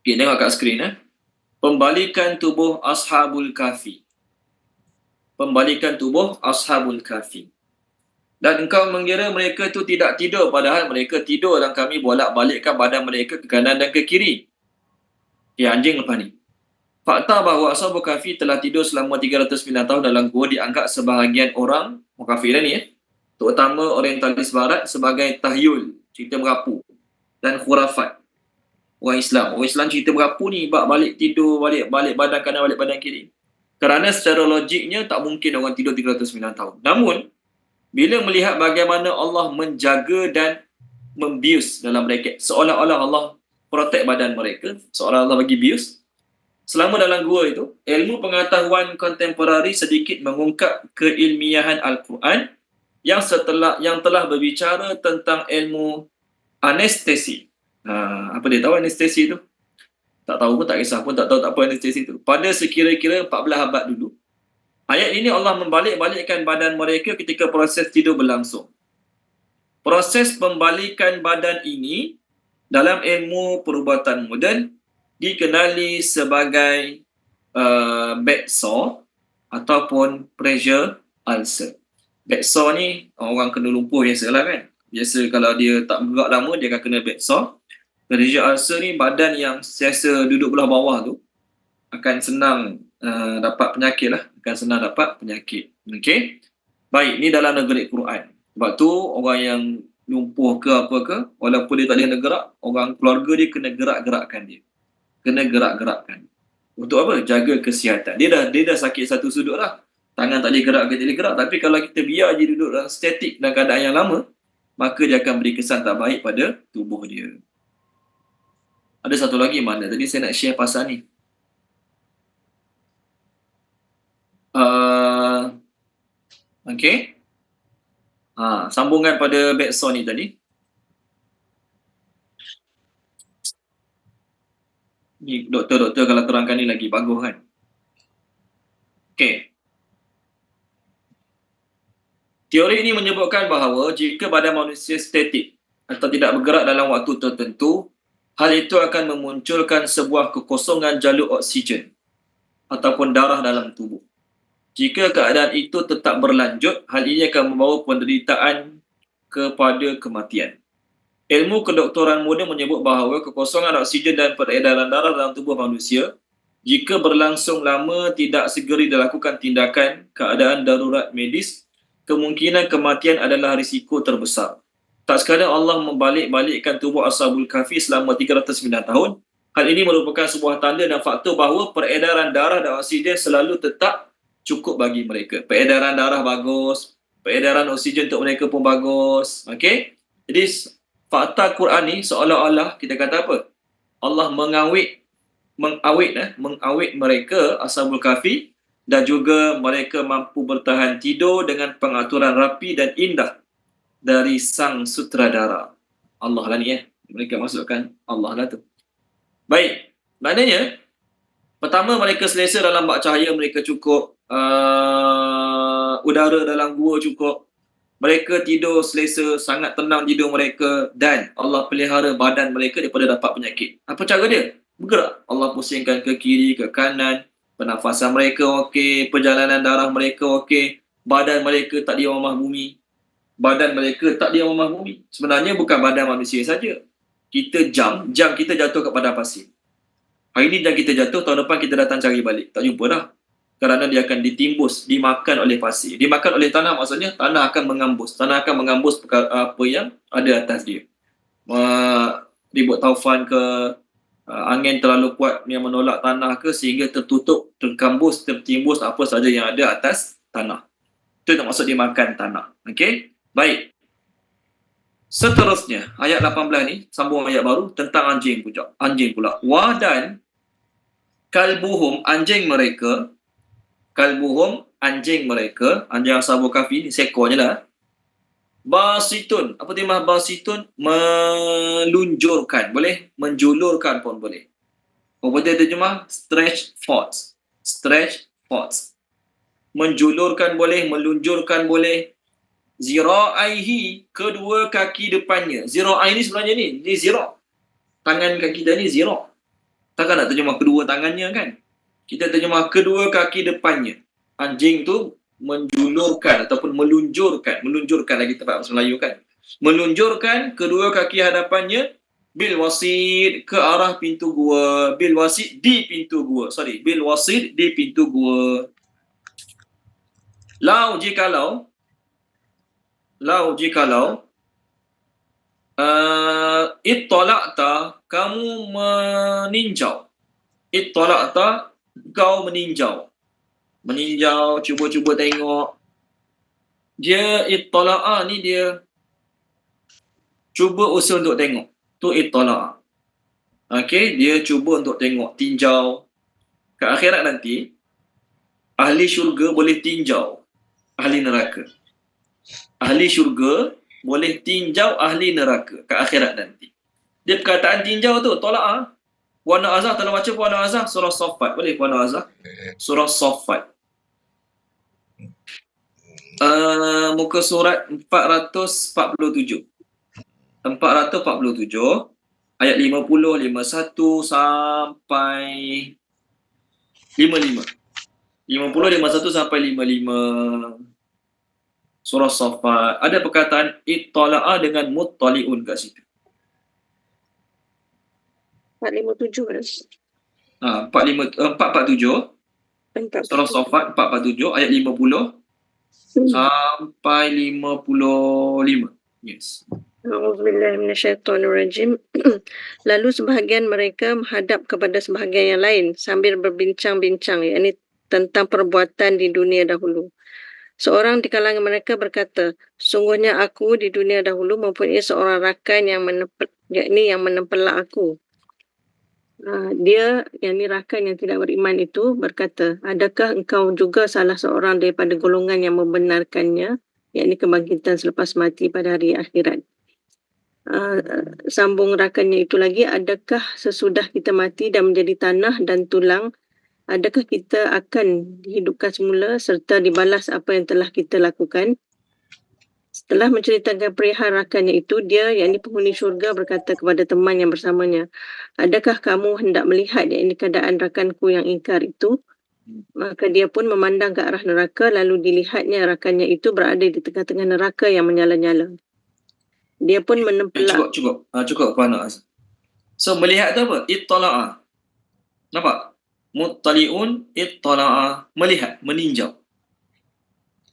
Okay, tengok kat skrin. Pembalikan tubuh Ashabul Kahfi. Pembalikan tubuh Ashabul Kahfi. Dan engkau mengira mereka itu tidak tidur, padahal mereka tidur dan kami bolak-balikkan badan mereka ke kanan dan ke kiri. Anjing lepas ni. Fakta bahawa Ashabul Kahfi telah tidur selama 309 tahun dalam gua dianggap sebahagian orang mukafirin ni, terutama orientalis barat, sebagai tahyul, cerita merapu dan khurafat. Orang Islam cerita merapu ni, balik tidur, balik badan kanan, balik badan kiri. Kerana secara logiknya tak mungkin orang tidur 309 tahun. Namun, bila melihat bagaimana Allah menjaga dan membius dalam bracket, seolah-olah Allah protect badan mereka, seolah Allah bagi bius, selama dalam gua itu, ilmu pengetahuan kontemporari sedikit mengungkap keilmiahan Al-Quran yang telah berbicara tentang ilmu anestesi. Apa dia tahu anestesi itu? Tak tahu pun tak kisah pun, tak tahu tak apa anestesi itu. Pada sekira-kira 14 abad dulu, ayat ini Allah membalik-balikkan badan mereka ketika proses tidur berlangsung. Proses pembalikan badan ini dalam ilmu perubatan moden dikenali sebagai backsaw ataupun pressure ulcer. Backsaw ni orang kena lumpuh biasalah kan. Biasa kalau dia tak bergerak lama dia akan kena backsaw. Pressure ulcer ni badan yang sentiasa duduk belah bawah tu akan senang dapat penyakit lah. Akan senang dapat penyakit. Okey. Baik, ni dalam negeri Quran. Sebab tu orang yang lumpuh ke apa ke, walaupun dia tak boleh gerak, orang keluarga dia kena gerak-gerakkan dia. Kena gerak-gerakkan. Untuk apa? Jaga kesihatan. Dia dah sakit satu sudut lah. Tangan tak boleh gerak ke tak boleh gerak. Tapi kalau kita biar je duduk dalam statik dalam keadaan yang lama, maka dia akan beri kesan tak baik pada tubuh dia. Ada satu lagi mana tadi saya nak share pasal ni. Okey. Sambungan pada backsaw ni tadi. Ni doktor-doktor kalau terangkan ni lagi bagus kan. Okey. Teori ini menyebutkan bahawa jika badan manusia statik atau tidak bergerak dalam waktu tertentu, hal itu akan memunculkan sebuah kekosongan jalur oksigen ataupun darah dalam tubuh. Jika keadaan itu tetap berlanjut, hal ini akan membawa penderitaan kepada kematian. Ilmu kedoktoran moden menyebut bahawa kekosongan oksigen dan peredaran darah dalam tubuh manusia, jika berlangsung lama tidak segera dilakukan tindakan keadaan darurat medis, kemungkinan kematian adalah risiko terbesar. Tak sekadar Allah membalik-balikkan tubuh Ashabul Kahfi selama 309 tahun, hal ini merupakan sebuah tanda dan faktor bahawa peredaran darah dan oksigen selalu tetap cukup bagi mereka. Peredaran darah bagus, peredaran oksigen untuk mereka pun bagus. Okey? Jadi fakta Quran ni seolah-olah kita kata apa? Allah mengawet mereka Ashabul Kahfi dan juga mereka mampu bertahan tidur dengan pengaturan rapi dan indah dari sang sutradara. Allah lah ni Mereka masukkan Allah lah tu. Baik, maknanya pertama mereka selesa dalam bak cahaya mereka cukup, udara dalam gua cukup, mereka tidur selesa, sangat tenang tidur mereka, dan Allah pelihara badan mereka daripada dapat penyakit. Apa cara dia? Bergerak. Allah pusingkan ke kiri, ke kanan, pernafasan mereka okey, perjalanan darah mereka okey, badan mereka tak dia mamah bumi. Badan mereka tak dia mamah bumi. Sebenarnya bukan badan manusia saja. Jam kita jatuh kat padang pasir. Hari ni jam kita jatuh, tahun depan kita datang cari balik. Tak jumpa dah. Kerana dia akan ditimbus, dimakan oleh pasir. Dimakan oleh tanah, maksudnya tanah akan mengambus. Tanah akan mengambus apa yang ada atas dia. Ribut taufan ke, angin terlalu kuat yang menolak tanah ke sehingga tertutup, terkambus, tertimbus apa saja yang ada atas tanah. Itu tak maksud dia makan tanah. Okey? Baik. Seterusnya, ayat 18 ni sambung ayat baru tentang anjing pula. Anjing pula. Wa dan kalbuhum, anjing mereka, kalbuhum, anjing mereka, anjing ashabul kahfi ni seekornya lah. Basitun, apa terjemah basitun? Melunjurkan, boleh? Menjulurkan pun boleh. Apa dia terjemah? Stretch forth. Stretch forth. Menjulurkan boleh, melunjurkan boleh. Zira'aihi, kedua kaki depannya. Zira'i ni sebenarnya ni zira'. Tangan kaki kita ni zira'. Takkan nak terjemah kedua tangannya kan? Kita terjemah kedua kaki depannya. Anjing tu menjulurkan ataupun melunjurkan lagi tempat bahasa Melayu kan, melunjurkan kedua kaki hadapannya bil wasid ke arah pintu gua, bil wasid di pintu gua, bil wasid di pintu gua. Lau jikalau ittala'ta, kamu meninjau, ittala'ta, kau meninjau, cuba-cuba tengok. Dia ittala'a ni dia cuba usaha untuk tengok. Tu ittala'a. Okey, dia cuba untuk tengok, tinjau. Kat akhirat nanti, ahli syurga boleh tinjau ahli neraka. Ahli syurga boleh tinjau ahli neraka kat akhirat nanti. Dia perkataan tinjau tu, tola'a. Puan Azhar, tolong baca Puan Azhar surah Saffat. Boleh Puan Azhar? Surah Saffat. Muka surat 447. 447 ayat 50, 51 sampai 55. 50, 51 sampai 55. Surah Saffat. Ada perkataan ittala'a dengan muttali'un kat situ. 457. 447. Surah Saffat 447 ayat 50 sampai 55. Yes. A'udzubillahi minasyaitonirrajim. Lalu sebahagian mereka menghadap kepada sebahagian yang lain sambil berbincang-bincang, yakni tentang perbuatan di dunia dahulu. Seorang di kalangan mereka berkata, sungguhnya aku di dunia dahulu mempunyai seorang rakan yang menempelak aku. Dia, yakni rakan yang tidak beriman itu, berkata, adakah engkau juga salah seorang daripada golongan yang membenarkannya, yakni kebangkitan selepas mati pada hari akhirat? Sambung rakannya itu lagi, adakah sesudah kita mati dan menjadi tanah dan tulang, adakah kita akan dihidupkan semula serta dibalas apa yang telah kita lakukan? Setelah menceritakan perihal rakannya itu, dia, yakni penghuni syurga, berkata kepada teman yang bersamanya, adakah kamu hendak melihat yakni keadaan rakanku yang ingkar itu? Maka dia pun memandang ke arah neraka, lalu dilihatnya rakannya itu berada di tengah-tengah neraka yang menyala-nyala. Dia pun menempelak. Cukup Puan Azhar. So melihat tu apa? Ittala'a. Nampak? Muttali'un, ittala'a, melihat, meninjau.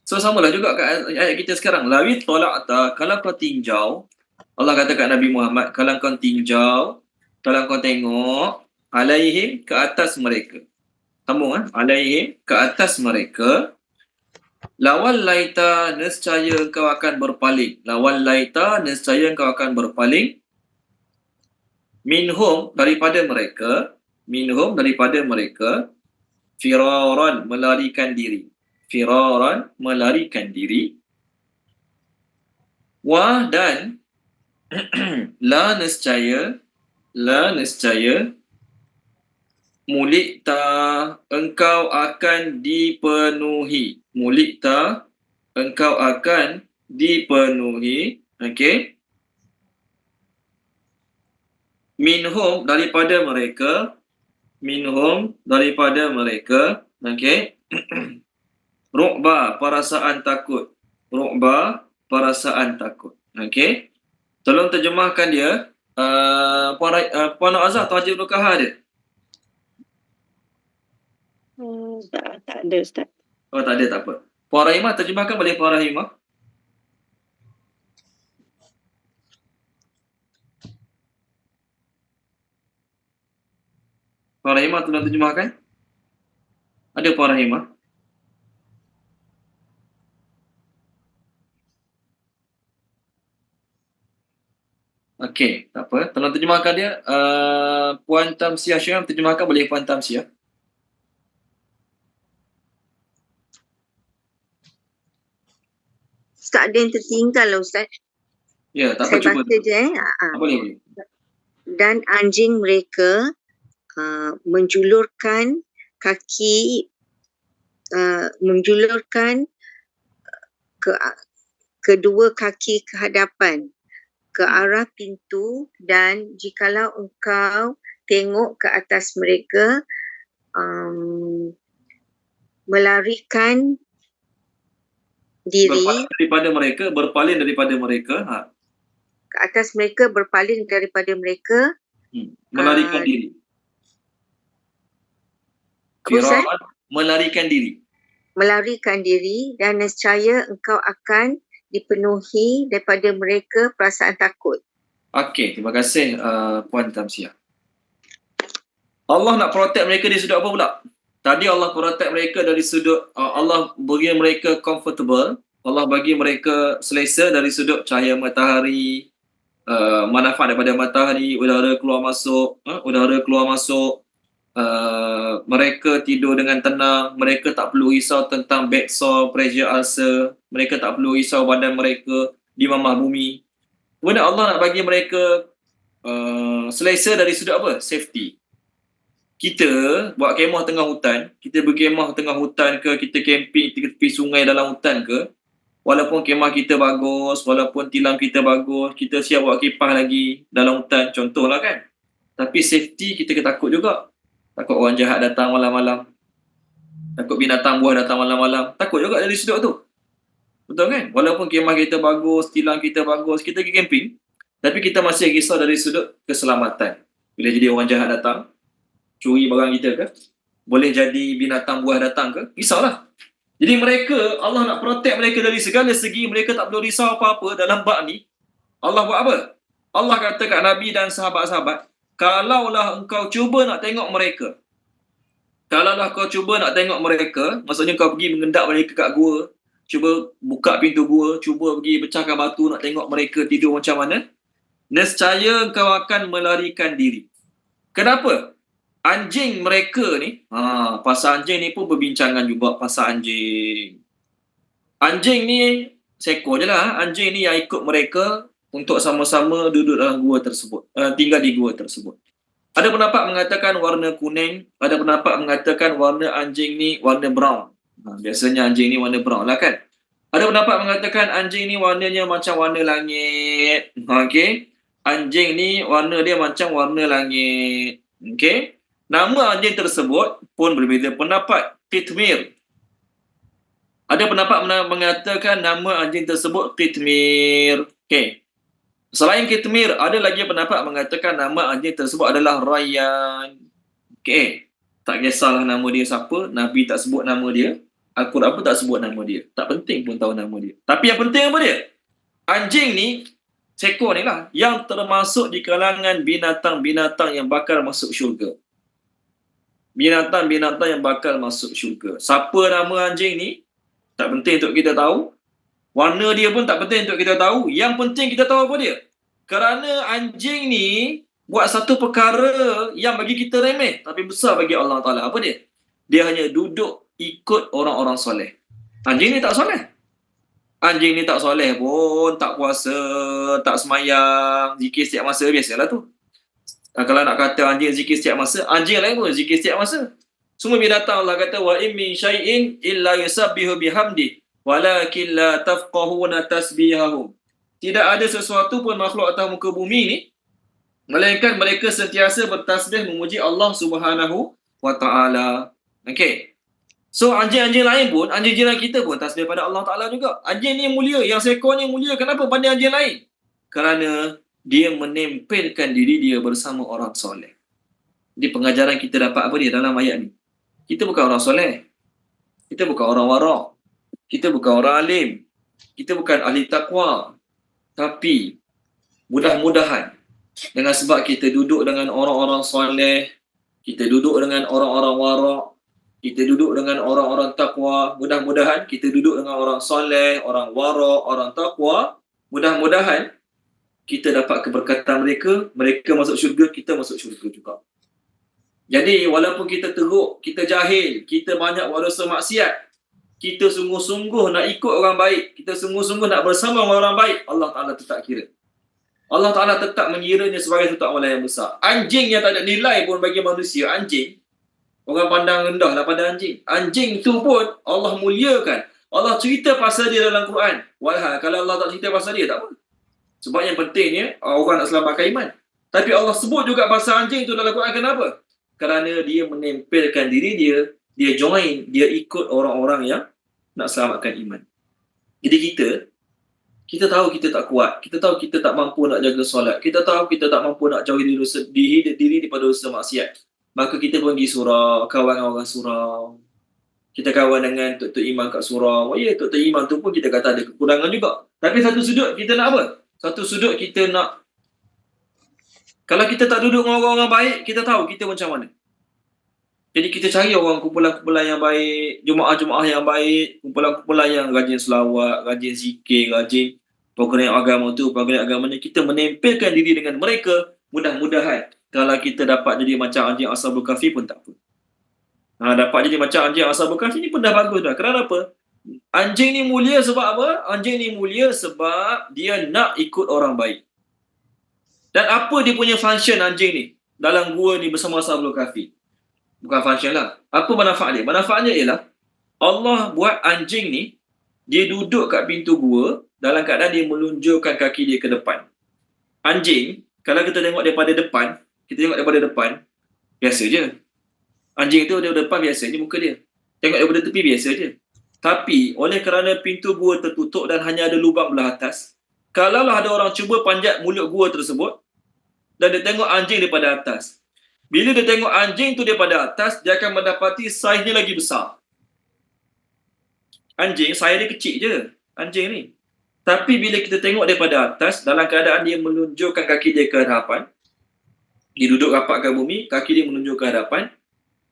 So samalah juga kat ayat kita sekarang. Lawi tola'ta, kalau kau tinjau, Allah kata kat Nabi Muhammad, kalau kau tinjau, kalau kau tengok, alaihim, ke atas mereka. Sambung alaihim, ke atas mereka. Lawal laita, nescaya engkau akan berpaling. Lawal laita, nescaya engkau akan berpaling. Minhum, daripada mereka. Minhum, daripada mereka. Firaran, melarikan diri. Firaran, melarikan diri. Wa dan la nescaya mulikta, engkau akan dipenuhi. Mulikta, engkau akan dipenuhi. Okey. Minhum, daripada mereka. Minhum, daripada mereka. Okey. Ru'ba, perasaan takut. Ru'ba, perasaan takut. Okey. Tolong terjemahkan dia. Puan Azhar, Tajib Nukahah dia. Tak ada Ustaz. Oh, tak ada, tak apa. Puan Rahimah, terjemahkan boleh Puan Rahimah? Puan Rahimah tolong terjemahkan. Ada Puan Rahimah? Okey, tak apa. Tolong terjemahkan dia. Puan Tamsiah Syam, terjemahkan boleh Puan Tamsiah. Ustaz, ada yang tertinggal lah Ustaz. Ya, tak apa, Saya cuba. baca je Boleh. Dan anjing mereka menjulurkan kaki kedua kaki ke hadapan ke arah pintu, dan jikalau engkau tengok ke atas mereka, melarikan diri Berpaling daripada mereka. ke atas mereka, berpaling daripada mereka, Melarikan diri. Ustaz? Melarikan diri. Dan nescaya engkau akan dipenuhi daripada mereka perasaan takut. Okey, terima kasih Puan Tamsiah. Allah nak protect mereka dari sudut apa pula? Tadi Allah protect mereka dari sudut Allah bagi mereka comfortable, Allah bagi mereka selesa dari sudut cahaya matahari, manfaat daripada matahari, udara keluar masuk, mereka tidur dengan tenang, mereka tak perlu risau tentang bed sore, pressure ulcer, mereka tak perlu risau badan mereka di mamah bumi. Kemudian Allah nak bagi mereka selesa dari sudut apa? Safety. Kita buat kemah tengah hutan, kita berkemah tengah hutan ke, kita camping di tepi sungai dalam hutan ke, walaupun kemah kita bagus, walaupun tilam kita bagus, kita siap buat kipas lagi dalam hutan, contohlah kan. Tapi safety kita takut juga. Takut orang jahat datang malam-malam. Takut binatang buah datang malam-malam. Takut juga dari sudut tu. Betul kan? Walaupun kemah kita bagus, tilam kita bagus, kita pergi camping, tapi kita masih risau dari sudut keselamatan. Bila jadi orang jahat datang, curi barang kita ke? Boleh jadi binatang buah datang ke? Risaulah. Jadi mereka, Allah nak protect mereka dari segala segi, mereka tak perlu risau apa-apa dalam bab ni. Allah buat apa? Allah kata kat Nabi dan sahabat-sahabat, kalaulah engkau cuba nak tengok mereka, maksudnya kau pergi mengendap mereka kat gua, cuba buka pintu gua, cuba pergi pecahkan batu nak tengok mereka tidur macam mana, nescaya engkau akan melarikan diri. Kenapa? Anjing mereka ni, pasal anjing ni pun berbincangan juga pasal anjing. Anjing ni, seekor je lah, anjing ni yang ikut mereka untuk sama-sama duduk dalam gua tersebut, tinggal di gua tersebut. Ada pendapat mengatakan warna kuning, ada pendapat mengatakan warna anjing ni warna brown. Biasanya anjing ni warna brown lah kan. Ada pendapat mengatakan anjing ni warnanya macam warna langit. Okey. Anjing ni warna dia macam warna langit. Okey. Nama anjing tersebut pun berbeza pendapat. Qitmir. Ada pendapat mengatakan nama anjing tersebut Qitmir. Okey. Selain Qitmir, ada lagi pendapat mengatakan nama anjing tersebut adalah Rayyan. Okey. Tak kisahlah nama dia siapa, Nabi tak sebut nama dia, Al-Quran pun tak sebut nama dia. Tak penting pun tahu nama dia. Tapi yang penting apa dia? Anjing ni, seekor ni lah, yang termasuk di kalangan binatang-binatang yang bakal masuk syurga. Binatang-binatang yang bakal masuk syurga. Siapa nama anjing ni? Tak penting untuk kita tahu. Warna dia pun tak penting untuk kita tahu. Yang penting kita tahu apa dia? Kerana anjing ni buat satu perkara yang bagi kita remeh, tapi besar bagi Allah Ta'ala. Apa dia? Dia hanya duduk ikut orang-orang soleh. Anjing ni tak soleh. Anjing ni tak soleh pun, tak puasa, tak semayang, zikir setiap masa, biasalah tu. Kalau nak kata anjing zikir setiap masa, anjing lain pun zikir setiap masa. Semua binatang Allah kata, wa in min syai'in illa yusabbihu bihamdi walakin la tafqahuna tasbihahum. Tidak ada sesuatu pun makhluk atas muka bumi ni melainkan mereka sentiasa bertasbih memuji Allah Subhanahu wa Ta'ala. Okey. So anjing-anjing lain pun, anjing jiran kita pun tasbih pada Allah Ta'ala juga. Anjing ni mulia, yang seekor ni mulia. Kenapa pada anjing lain? Kerana dia menempelkan diri dia bersama orang soleh. Jadi pengajaran kita dapat apa dia dalam ayat ni? Kita bukan orang soleh. Kita bukan orang warak. Kita bukan orang alim. Kita bukan ahli taqwa. Tapi mudah-mudahan dengan sebab kita duduk dengan orang-orang soleh, kita duduk dengan orang-orang warak, kita duduk dengan orang-orang takwa. Mudah-mudahan kita duduk dengan orang soleh, orang warak, orang takwa. Mudah-mudahan kita dapat keberkatan mereka, mereka masuk syurga, kita masuk syurga juga. Jadi walaupun kita teruk, kita jahil, kita banyak buat dosa maksiat, kita sungguh-sungguh nak ikut orang baik, kita sungguh-sungguh nak bersama dengan orang baik, Allah Ta'ala tetap kira. Allah Ta'ala tetap mengiranya sebagai satu amalan yang besar. Anjing yang tak ada nilai pun bagi manusia, anjing, orang pandang rendah lah pada anjing. Anjing tu pun Allah muliakan. Allah cerita pasal dia dalam Quran. Walhal kalau Allah tak cerita pasal dia, tak apa. Sebab yang pentingnya orang nak selamatkan iman. Tapi Allah sebut juga pasal anjing tu dalam Quran. Kenapa? Kerana dia menempelkan diri dia, dia join, dia ikut orang-orang yang nak selamatkan iman. Jadi kita tahu kita tak kuat, kita tahu kita tak mampu nak jaga solat, kita tahu kita tak mampu nak jauhi diri daripada dosa maksiat. Maka kita pergi surau, kawan dengan orang surau. Kita kawan dengan Tok Imam kat surau. Oh ya, Tok Imam tu pun kita kata ada kekurangan juga. Tapi satu sudut kita nak apa? Satu sudut kita nak, kalau kita tak duduk dengan orang-orang baik, kita tahu kita macam mana. Jadi kita cari orang kumpulan-kumpulan yang baik, jemaah-jemaah yang baik, kumpulan-kumpulan yang rajin selawat, rajin zikir, rajin program agama tu, program agama ni, kita menempelkan diri dengan mereka. Mudah-mudahan kalau kita dapat jadi macam anjing Ashabul Kahfi pun tak apa. Dapat jadi macam anjing Ashabul Kahfi ni pun dah bagus dah. Kenapa? Anjing ni mulia sebab apa? Anjing ni mulia sebab dia nak ikut orang baik. Dan apa dia punya function anjing ni dalam gua ni bersama Ashabul Kahfi? Bukan function lah. Apa manfaat dia? Manfaatnya ialah Allah buat anjing ni, dia duduk kat pintu gua dalam keadaan dia melunjurkan kaki dia ke depan. Anjing, kalau kita tengok daripada depan, biasa je. Anjing tu daripada depan biasa je muka dia. Tengok daripada tepi biasa je. Tapi oleh kerana pintu gua tertutup dan hanya ada lubang belah atas, kalaulah ada orang cuba panjat mulut gua tersebut dan dia tengok anjing daripada atas, bila dia tengok anjing tu daripada atas, dia akan mendapati saiznya lagi besar. Anjing, saiz dia kecil je, anjing ni. Tapi bila kita tengok daripada atas, dalam keadaan dia menunjukkan kaki dia ke hadapan, dia duduk rapat ke bumi, kaki dia menunjuk ke hadapan,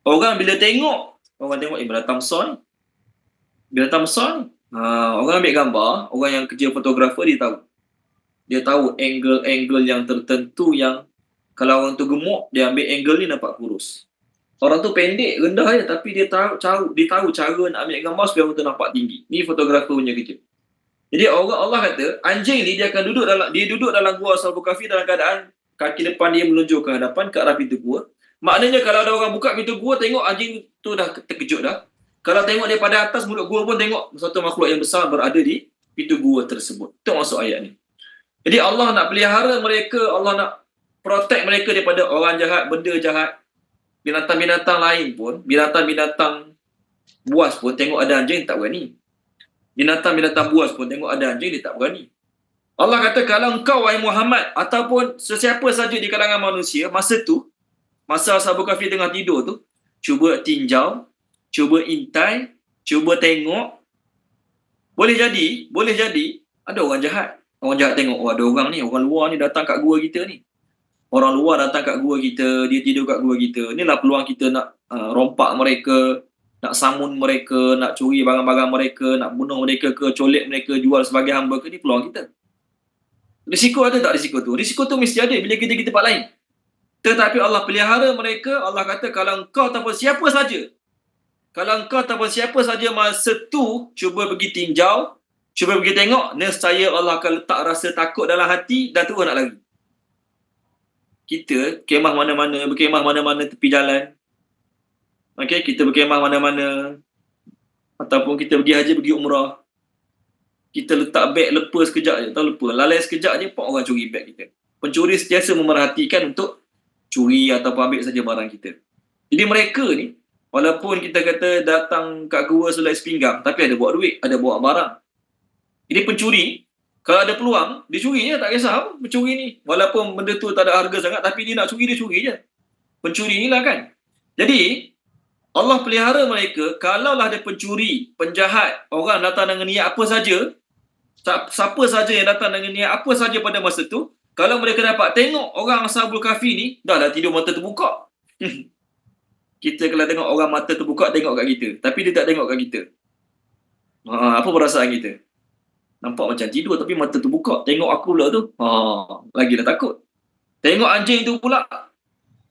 orang bila tengok, orang tengok, binatang besar ni. Binatang besar ni. Orang ambil gambar, orang yang kerja fotografer, dia tahu angle-angle yang tertentu yang kalau orang tu gemuk, dia ambil angle ni nampak kurus. Orang tu pendek, rendah je, tapi dia tahu cara nak ambil gambar supaya orang tu nampak tinggi. Ni fotografer punya kerja. Jadi Allah kata, anjing ni dia akan duduk dalam gua Ashabul Kahfi dalam keadaan kaki depan dia menunjuk ke hadapan, ke arah pintu gua. Maknanya kalau ada orang buka pintu gua, tengok anjing tu dah terkejut dah. Kalau tengok daripada atas mulut gua pun tengok satu makhluk yang besar berada di pintu gua tersebut. Itu maksud ayat ni. Jadi Allah nak pelihara mereka, Allah nak protect mereka daripada orang jahat, benda jahat. Binatang-binatang lain pun, binatang-binatang buas pun tengok ada anjing tak berani. Binatang-binatang buas pun tengok ada anjing dia tak berani. Allah kata kalau engkau wahai Muhammad ataupun sesiapa saja di kalangan manusia, masa Ashabul Kahfi tengah tidur tu, cuba tinjau, cuba intai, cuba tengok. Boleh jadi ada orang jahat. Orang jahat tengok, ada orang ni, orang luar ni datang kat gua kita ni. Orang luar datang kat gua kita, dia tidur kat gua kita. Inilah peluang kita nak rompak mereka, nak samun mereka, nak curi barang-barang mereka, nak bunuh mereka ke, colek mereka, jual sebagai hamba ke, ni peluang kita. Risiko ada tak risiko tu? Risiko tu mesti ada bila kita tempat lain. Tetapi Allah pelihara mereka. Allah kata kalau engkau ataupun siapa saja masa tu cuba pergi tinjau, cuba pergi tengok, nescaya Allah akan letak rasa takut dalam hati dan terus nak lari. Kita berkemah mana-mana tepi jalan. Okey, kita berkemah mana-mana. Ataupun kita pergi haji, pergi umrah. Kita letak beg lepas sekejap je, lalai sekejap je, orang curi beg kita. Pencuri sentiasa memerhatikan untuk curi ataupun ambil saja barang kita. Jadi mereka ni, walaupun kita kata datang kat gua selai sepinggang, tapi ada bawa duit, ada bawa barang. Jadi pencuri, kalau ada peluang, dia curi je, tak kisah apa pencuri ni. Walaupun benda tu tak ada harga sangat, tapi dia nak curi, dia curi je. Pencuri ni lah kan. Jadi, Allah pelihara mereka, kalaulah ada pencuri, penjahat, orang datang dengan niat apa saja, siapa saja yang datang dengan niat apa saja pada masa tu, kalau mereka dapat tengok orang Ashabul Kahfi ni, dah tidur mata terbuka. kita kalau tengok orang mata terbuka tengok kat kita, tapi dia tak tengok kat kita. Apa perasaan kita? Nampak macam tidur tapi mata terbuka, tengok aku pula tu. Lagi dah takut. Tengok anjing tu pula.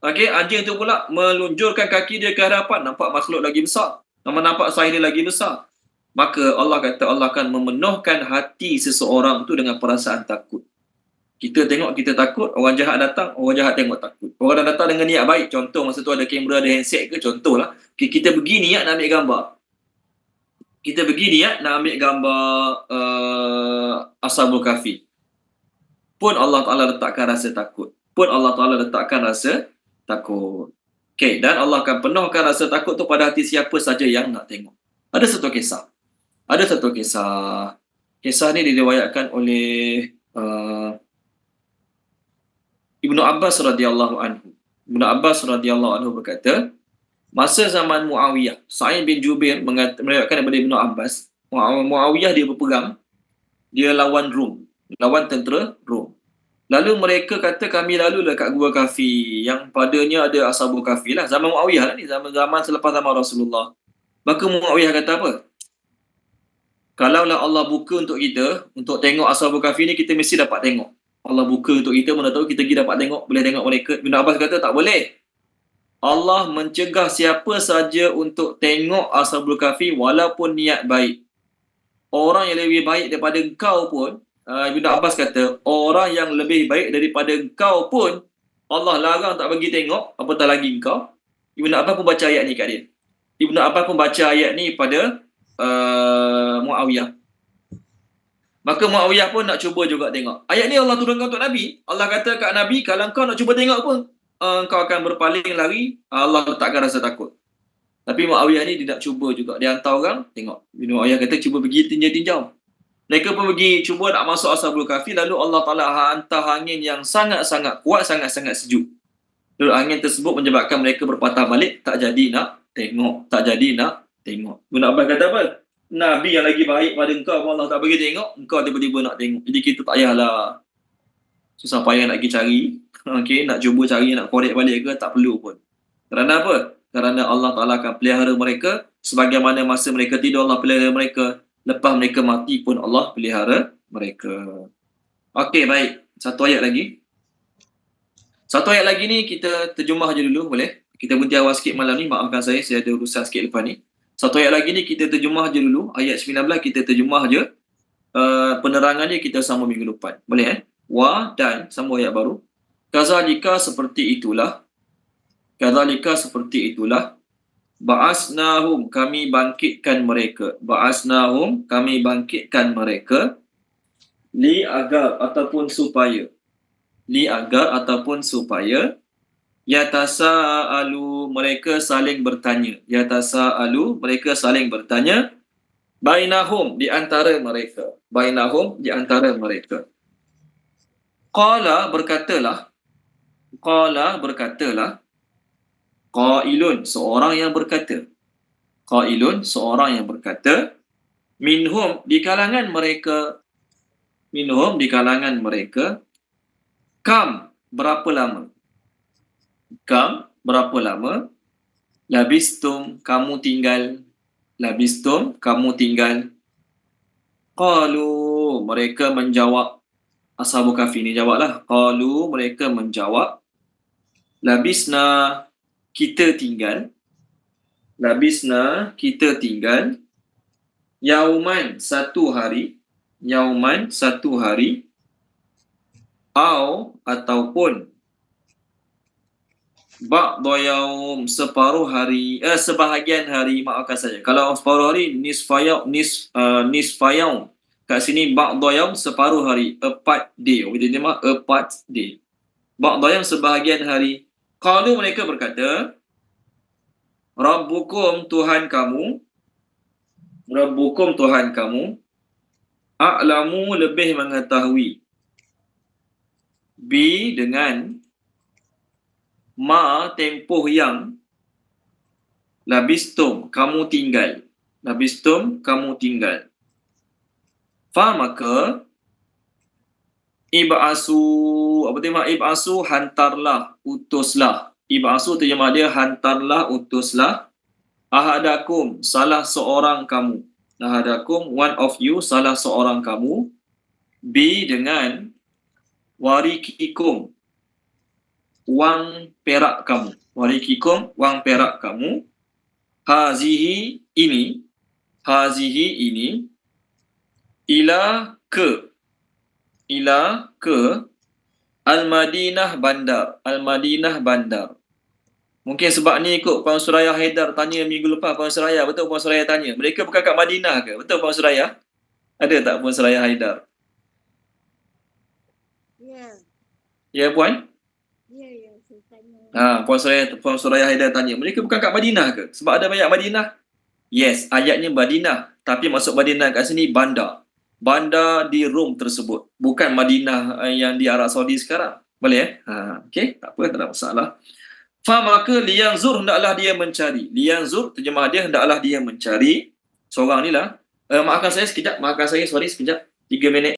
Okey, anjing tu pula melunjurkan kaki dia ke hadapan, nampak makhluk lagi besar. Nampak saiz dia lagi besar. Maka Allah kata Allah akan memenuhkan hati seseorang tu dengan perasaan takut. Kita tengok kita takut, orang jahat datang, orang jahat tengok takut. Orang dah datang dengan niat baik, contoh masa tu ada kamera, ada handset ke, contohlah. Kita pergi niat nak ambil gambar. Kita pergi niat nak ambil gambar Ashabul Kahfi. Pun Allah Ta'ala letakkan rasa takut. Pun Allah Ta'ala letakkan rasa takut. Okay, dan Allah akan penuhkan rasa takut tu pada hati siapa saja yang nak tengok. Ada satu kisah. Kisah ni diriwayatkan oleh Ibnu Abbas radhiyallahu anhu. Ibnu Abbas radhiyallahu anhu berkata, masa zaman Muawiyah, Sa'id bin Jubair meriwayatkan daripada Ibnu Abbas, Muawiyah dia berperang, dia lawan Rom, lawan tentera Rom. Lalu mereka kata kami lalulah kat Gua Kahfi yang padanya ada Ashabul Kahfi lah. Zaman Muawiyah lah ni, zaman selepas zaman Rasulullah. Maka Muawiyah kata apa? Kalaulah Allah buka untuk kita, untuk tengok Ashabul Kahfi ni, kita mesti dapat tengok. Allah buka untuk kita, mana tahu kita pergi dapat tengok, boleh tengok mereka. Ibn Abbas kata tak boleh. Allah mencegah siapa saja untuk tengok Ashabul Kahfi walaupun niat baik. Orang yang lebih baik daripada engkau pun, Ibn Abbas kata, orang yang lebih baik daripada engkau pun Allah larang tak bagi tengok, apatah lagi engkau. Ibn Abbas pun baca ayat ni kat dia. Ibn Abbas pun baca ayat ni pada Muawiyah. Maka Muawiyah pun nak cuba juga tengok. Ayat ni Allah turunkan untuk Nabi. Allah kata kat Nabi, kalau kau nak cuba tengok pun, kau akan berpaling lari, Allah letakkan rasa takut. Tapi Muawiyah ni dia nak cuba juga. Dia hantar orang, tengok. Muawiyah kata cuba pergi tinjau-tinjau. Mereka pun pergi cuba nak masuk Ashabul Kahfi, lalu Allah Ta'ala hantar angin yang sangat-sangat kuat, sangat-sangat sejuk. Lalu angin tersebut menyebabkan mereka berpatah balik, tak jadi nak tengok. Ibn Abbas kata apa? Nabi yang lagi baik pada engkau, Allah tak bagi tengok, engkau tiba-tiba nak tengok. Jadi kita tak payahlah susah payah nak pergi cari. Okay, nak cuba cari, nak korek balik ke, tak perlu pun. Kerana apa? Kerana Allah Ta'ala akan pelihara mereka, sebagaimana masa mereka tidur Allah pelihara mereka, lepas mereka mati pun Allah pelihara mereka. Okey, baik. Satu ayat lagi ni kita terjemah je dulu, boleh? Kita berhenti awal sikit malam ni, maafkan saya ada urusan sikit lepas ni. Satu ayat lagi ni kita terjemah je dulu, ayat 19 kita terjemah je. Penerangannya kita sama minggu depan. Boleh Wa dan sambung ayat baru. Kazalika seperti itulah. Ba'asnahum kami bangkitkan mereka. Li agar ataupun supaya yatasa'alu mereka saling bertanya bainahum di antara mereka. Qala berkatalah qailun seorang yang berkata minhum di kalangan mereka kam berapa lama labistum kamu tinggal qalu mereka menjawab. Ashabul Kahfi ni jawablah. Qalu mereka menjawab labisna kita tinggal yauman satu hari ataupun ba'da yaum sebahagian hari, maafkan saya. Kalau separuh hari nisfayaum. Kat sini ba'da yaum separuh hari, a part day. Jadi nama a part day. Ba'da yaum sebahagian hari. Qalu mereka berkata, Rabbukum Tuhan kamu, a'lamu lebih mengetahui. Bi dengan ma tempoh yang labistum kamu tinggal. Fa maka ib'asu hantarlah, utuslah. Ib'asu terjemah dia hantarlah, utuslah. Ahadakum, salah seorang kamu. Ahadakum, one of you, salah seorang kamu. Bi dengan warikikum, wang perak kamu. Warikikum, wang perak kamu. Hazihi ini, hazihi ini, ila ke Al-Madinah bandar. Al-Madinah bandar. Mungkin sebab ni ikut Puan Suraya Haidar tanya minggu lepas. Puan Suraya, betul Puan Suraya tanya, mereka bukan kat Madinah ke? Betul Puan Suraya? Ada tak Puan Suraya Haidar? Ya, Ya Puan? ya, saya tanya. Puan Suraya Haidar tanya, mereka bukan kat Madinah ke? Sebab ada banyak Madinah? Yes, ayatnya Madinah. Tapi masuk Madinah kat sini bandar. Bandar di Rom tersebut. Bukan Madinah yang di Arab Saudi sekarang. Boleh okey, tak apa, tak ada masalah. Fa maka liyanzur, hendaklah dia mencari. Liyanzur terjemah dia hendaklah dia mencari. Seorang ni lah. Maafkan saya sekejap, sorry sekejap. 3 minit.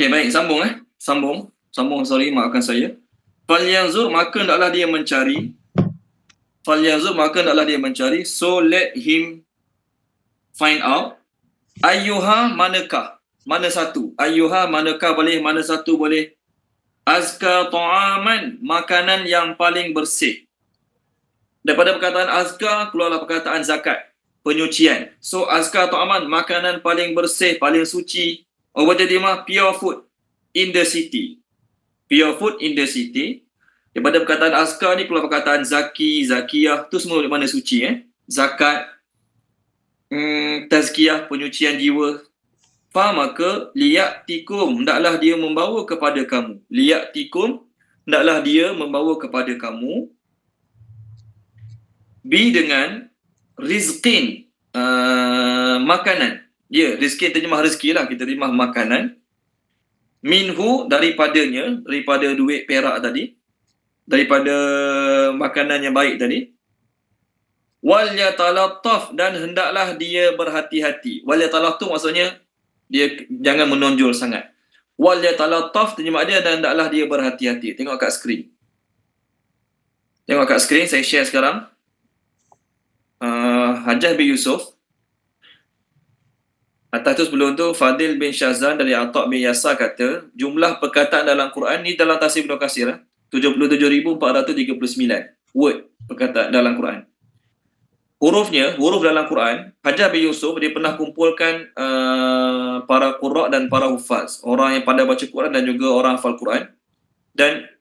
Okay, baik, sambung Sambung, sorry, maafkan saya. Falyanzur, maka hendaklah dia mencari. So let him find out. Ayyuha, manakah? Mana satu? Ayyuha, manakah boleh? Mana satu boleh? Azka ta'aman, makanan yang paling bersih. Daripada perkataan azka, keluarlah perkataan zakat, penyucian. So, azka ta'aman, makanan paling bersih, paling suci. Apa jadi mah? Pure food in the city. Pure food in the city. Daripada perkataan azka ni keluar perkataan zaki, zakiyah. Tu semua mana suci, zakat, tazkiyah, penyucian jiwa. Maka liyatikum, hendaklah dia membawa kepada kamu. Liyatikum, hendaklah dia membawa kepada kamu. Bi dengan rizqin, makanan. Ya, rizqin terjemah rezeki lah, kita terjemah makanan. Minhu, daripadanya, daripada duit perak tadi, daripada makanan yang baik tadi. Wal yatalattaf, dan hendaklah dia berhati-hati. Wal yatalattaf maksudnya dia jangan menonjol sangat. Wal yatalattaf terjemah dia, dan hendaklah dia berhati-hati. Tengok kat skrin. Saya share sekarang. Hajjah bin Yusuf. Atas tu sebelum tu Fadil bin Syazan dari Atta' bin Yasar kata, jumlah perkataan dalam Quran ni dalam tafsir Ibnu Katsir 77,439 word perkataan dalam Quran. Huruf dalam Quran, Hajjah bin Yusuf dia pernah kumpulkan para qurra' dan para hufaz, orang yang pandai baca Quran dan juga orang hafal Quran, dan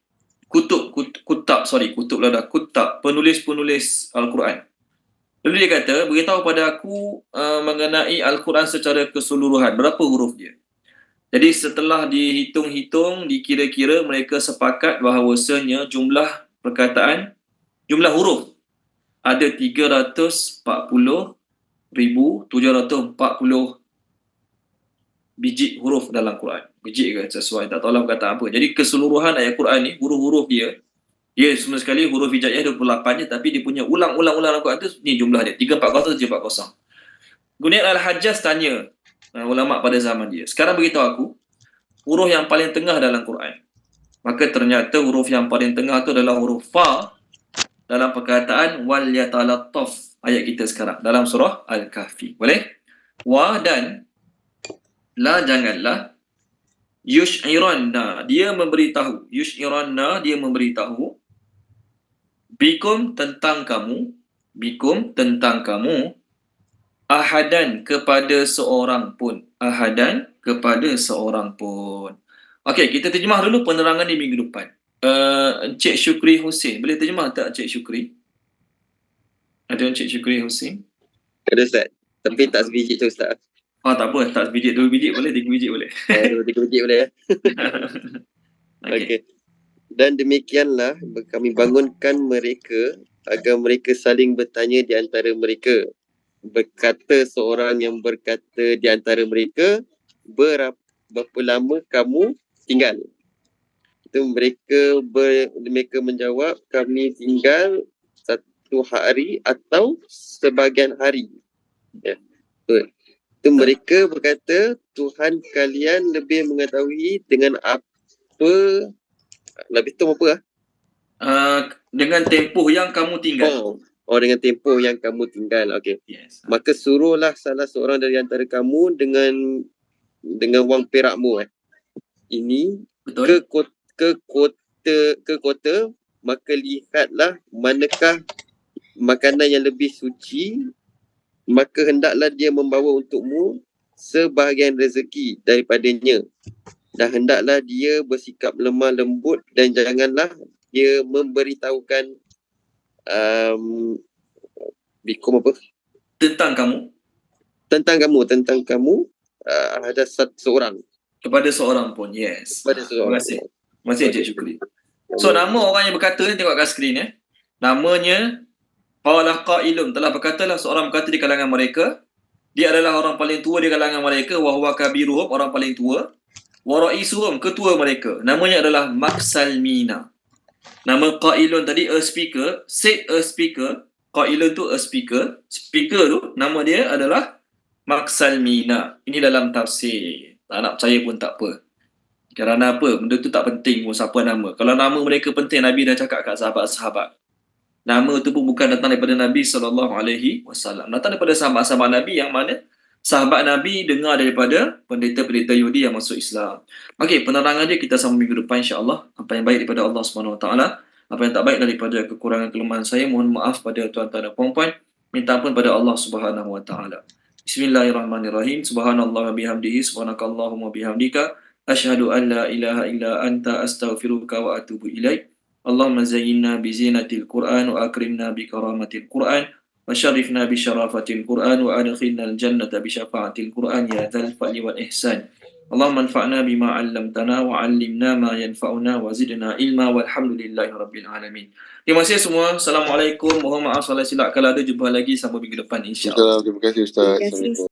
penulis-penulis Al-Quran. Lalu dia kata, beritahu pada aku mengenai Al-Quran secara keseluruhan, berapa huruf dia. Jadi setelah dihitung-hitung, dikira-kira, mereka sepakat bahawasanya jumlah huruf ada 340,740 biji huruf dalam Quran. Biji ke sesuai, tak tahulah perkataan apa. Jadi keseluruhan ayat Quran ni, huruf-huruf dia semua sekali huruf hijaiyah 28 je, tapi dia punya ulang-ulang dalam Quran tu, ni jumlah dia, 340,740. Kemudian Al-Hajjaz tanya ulama' pada zaman dia, sekarang beritahu aku, huruf yang paling tengah dalam Quran. Maka ternyata huruf yang paling tengah tu adalah huruf Fa dalam perkataan wal yatalattaf ayat kita sekarang dalam surah Al-Kahfi. Boleh? Wa dan la, janganlah. Yush'iranna, dia memberitahu. Bikum, tentang kamu. Ahadan, kepada seorang pun. Okey, kita terjemah dulu penerangan di minggu depan. Encik Syukri Hussein, boleh terjemah tak Encik Syukri? Ada Encik Syukri Hussein? Ada Ustaz, tapi tak sebiji tu Ustaz. Tak apa, tak sebiji, 2 biji boleh, 3 biji boleh. 2-3 biji boleh ya. Okey. Dan demikianlah kami bangunkan mereka agar mereka saling bertanya di antara mereka. Berkata seorang yang berkata di antara mereka, berapa lama kamu tinggal? Itu mereka menjawab, kami tinggal 1 hari atau sebahagian hari. Ya. Itu mereka berkata, Tuhan kalian lebih mengetahui dengan apa, lebih tu apa? Dengan tempoh yang kamu tinggal. Dengan tempoh yang kamu tinggal. Okey. Yes. Maka suruhlah salah seorang dari antara kamu dengan wang perakmu. Ini betul. Ke kota, maka lihatlah manakah makanan yang lebih suci, maka hendaklah dia membawa untukmu sebahagian rezeki daripadanya, dan hendaklah dia bersikap lemah lembut, dan janganlah dia memberitahukan bikum apa? Tentang kamu ada seorang. Kepada seorang pun, yes. Kepada seorang. Terima kasih Encik Syukri. So nama orang yang berkata ni tengok kat skrin Namanya qala qailun, telah berkatalah seorang berkata di kalangan mereka. Dia adalah orang paling tua di kalangan mereka, wa huwa kabiruhum, orang paling tua. Wa raisuhum, ketua mereka. Namanya adalah Maksalmina. Nama qailun tadi a speaker, said a speaker. Qailun tu a speaker. Speaker tu nama dia adalah Maksalmina. Ini dalam tafsir. Tak nak percaya pun tak apa. Kerana apa? Benda tu tak penting pun siapa nama. Kalau nama mereka penting, Nabi dah cakap kat sahabat-sahabat. Nama tu pun bukan datang daripada Nabi SAW. Datang daripada sahabat-sahabat Nabi yang mana sahabat Nabi dengar daripada pendeta-pendeta Yahudi yang masuk Islam. Okey, penerangan dia kita sambung minggu depan insya-Allah. Apa yang baik daripada Allah SWT, apa yang tak baik daripada kekurangan kelemahan saya, mohon maaf pada tuan-tuan dan puan-puan. Minta ampun pada Allah SWT. Bismillahirrahmanirrahim. Subhanallah wa bihamdihi, subhanakallahumma bihamdika, asyhadu an la ilaha illa anta, astaghfiruka wa atubu ilaik. Allahumma zayyinna bi zinatil Qur'an wa akrimna bi karamatil Qur'an wa syarifna bi syarafatil Qur'an wa adkhilna al-jannata bi syafa'atil Qur'an ya dzal fadli wal ihsan. Allahumma anfa'na bima 'allamtana wa 'allimna ma yanfa'una wa zidna ilma walhamdulillahi rabbil alamin. Terima kasih semua. Assalamualaikum. Mohon maaf salah silap kalau ada, jumpa lagi sampai minggu depan insya-Allah. Terima kasih Ustaz. Terima kasih.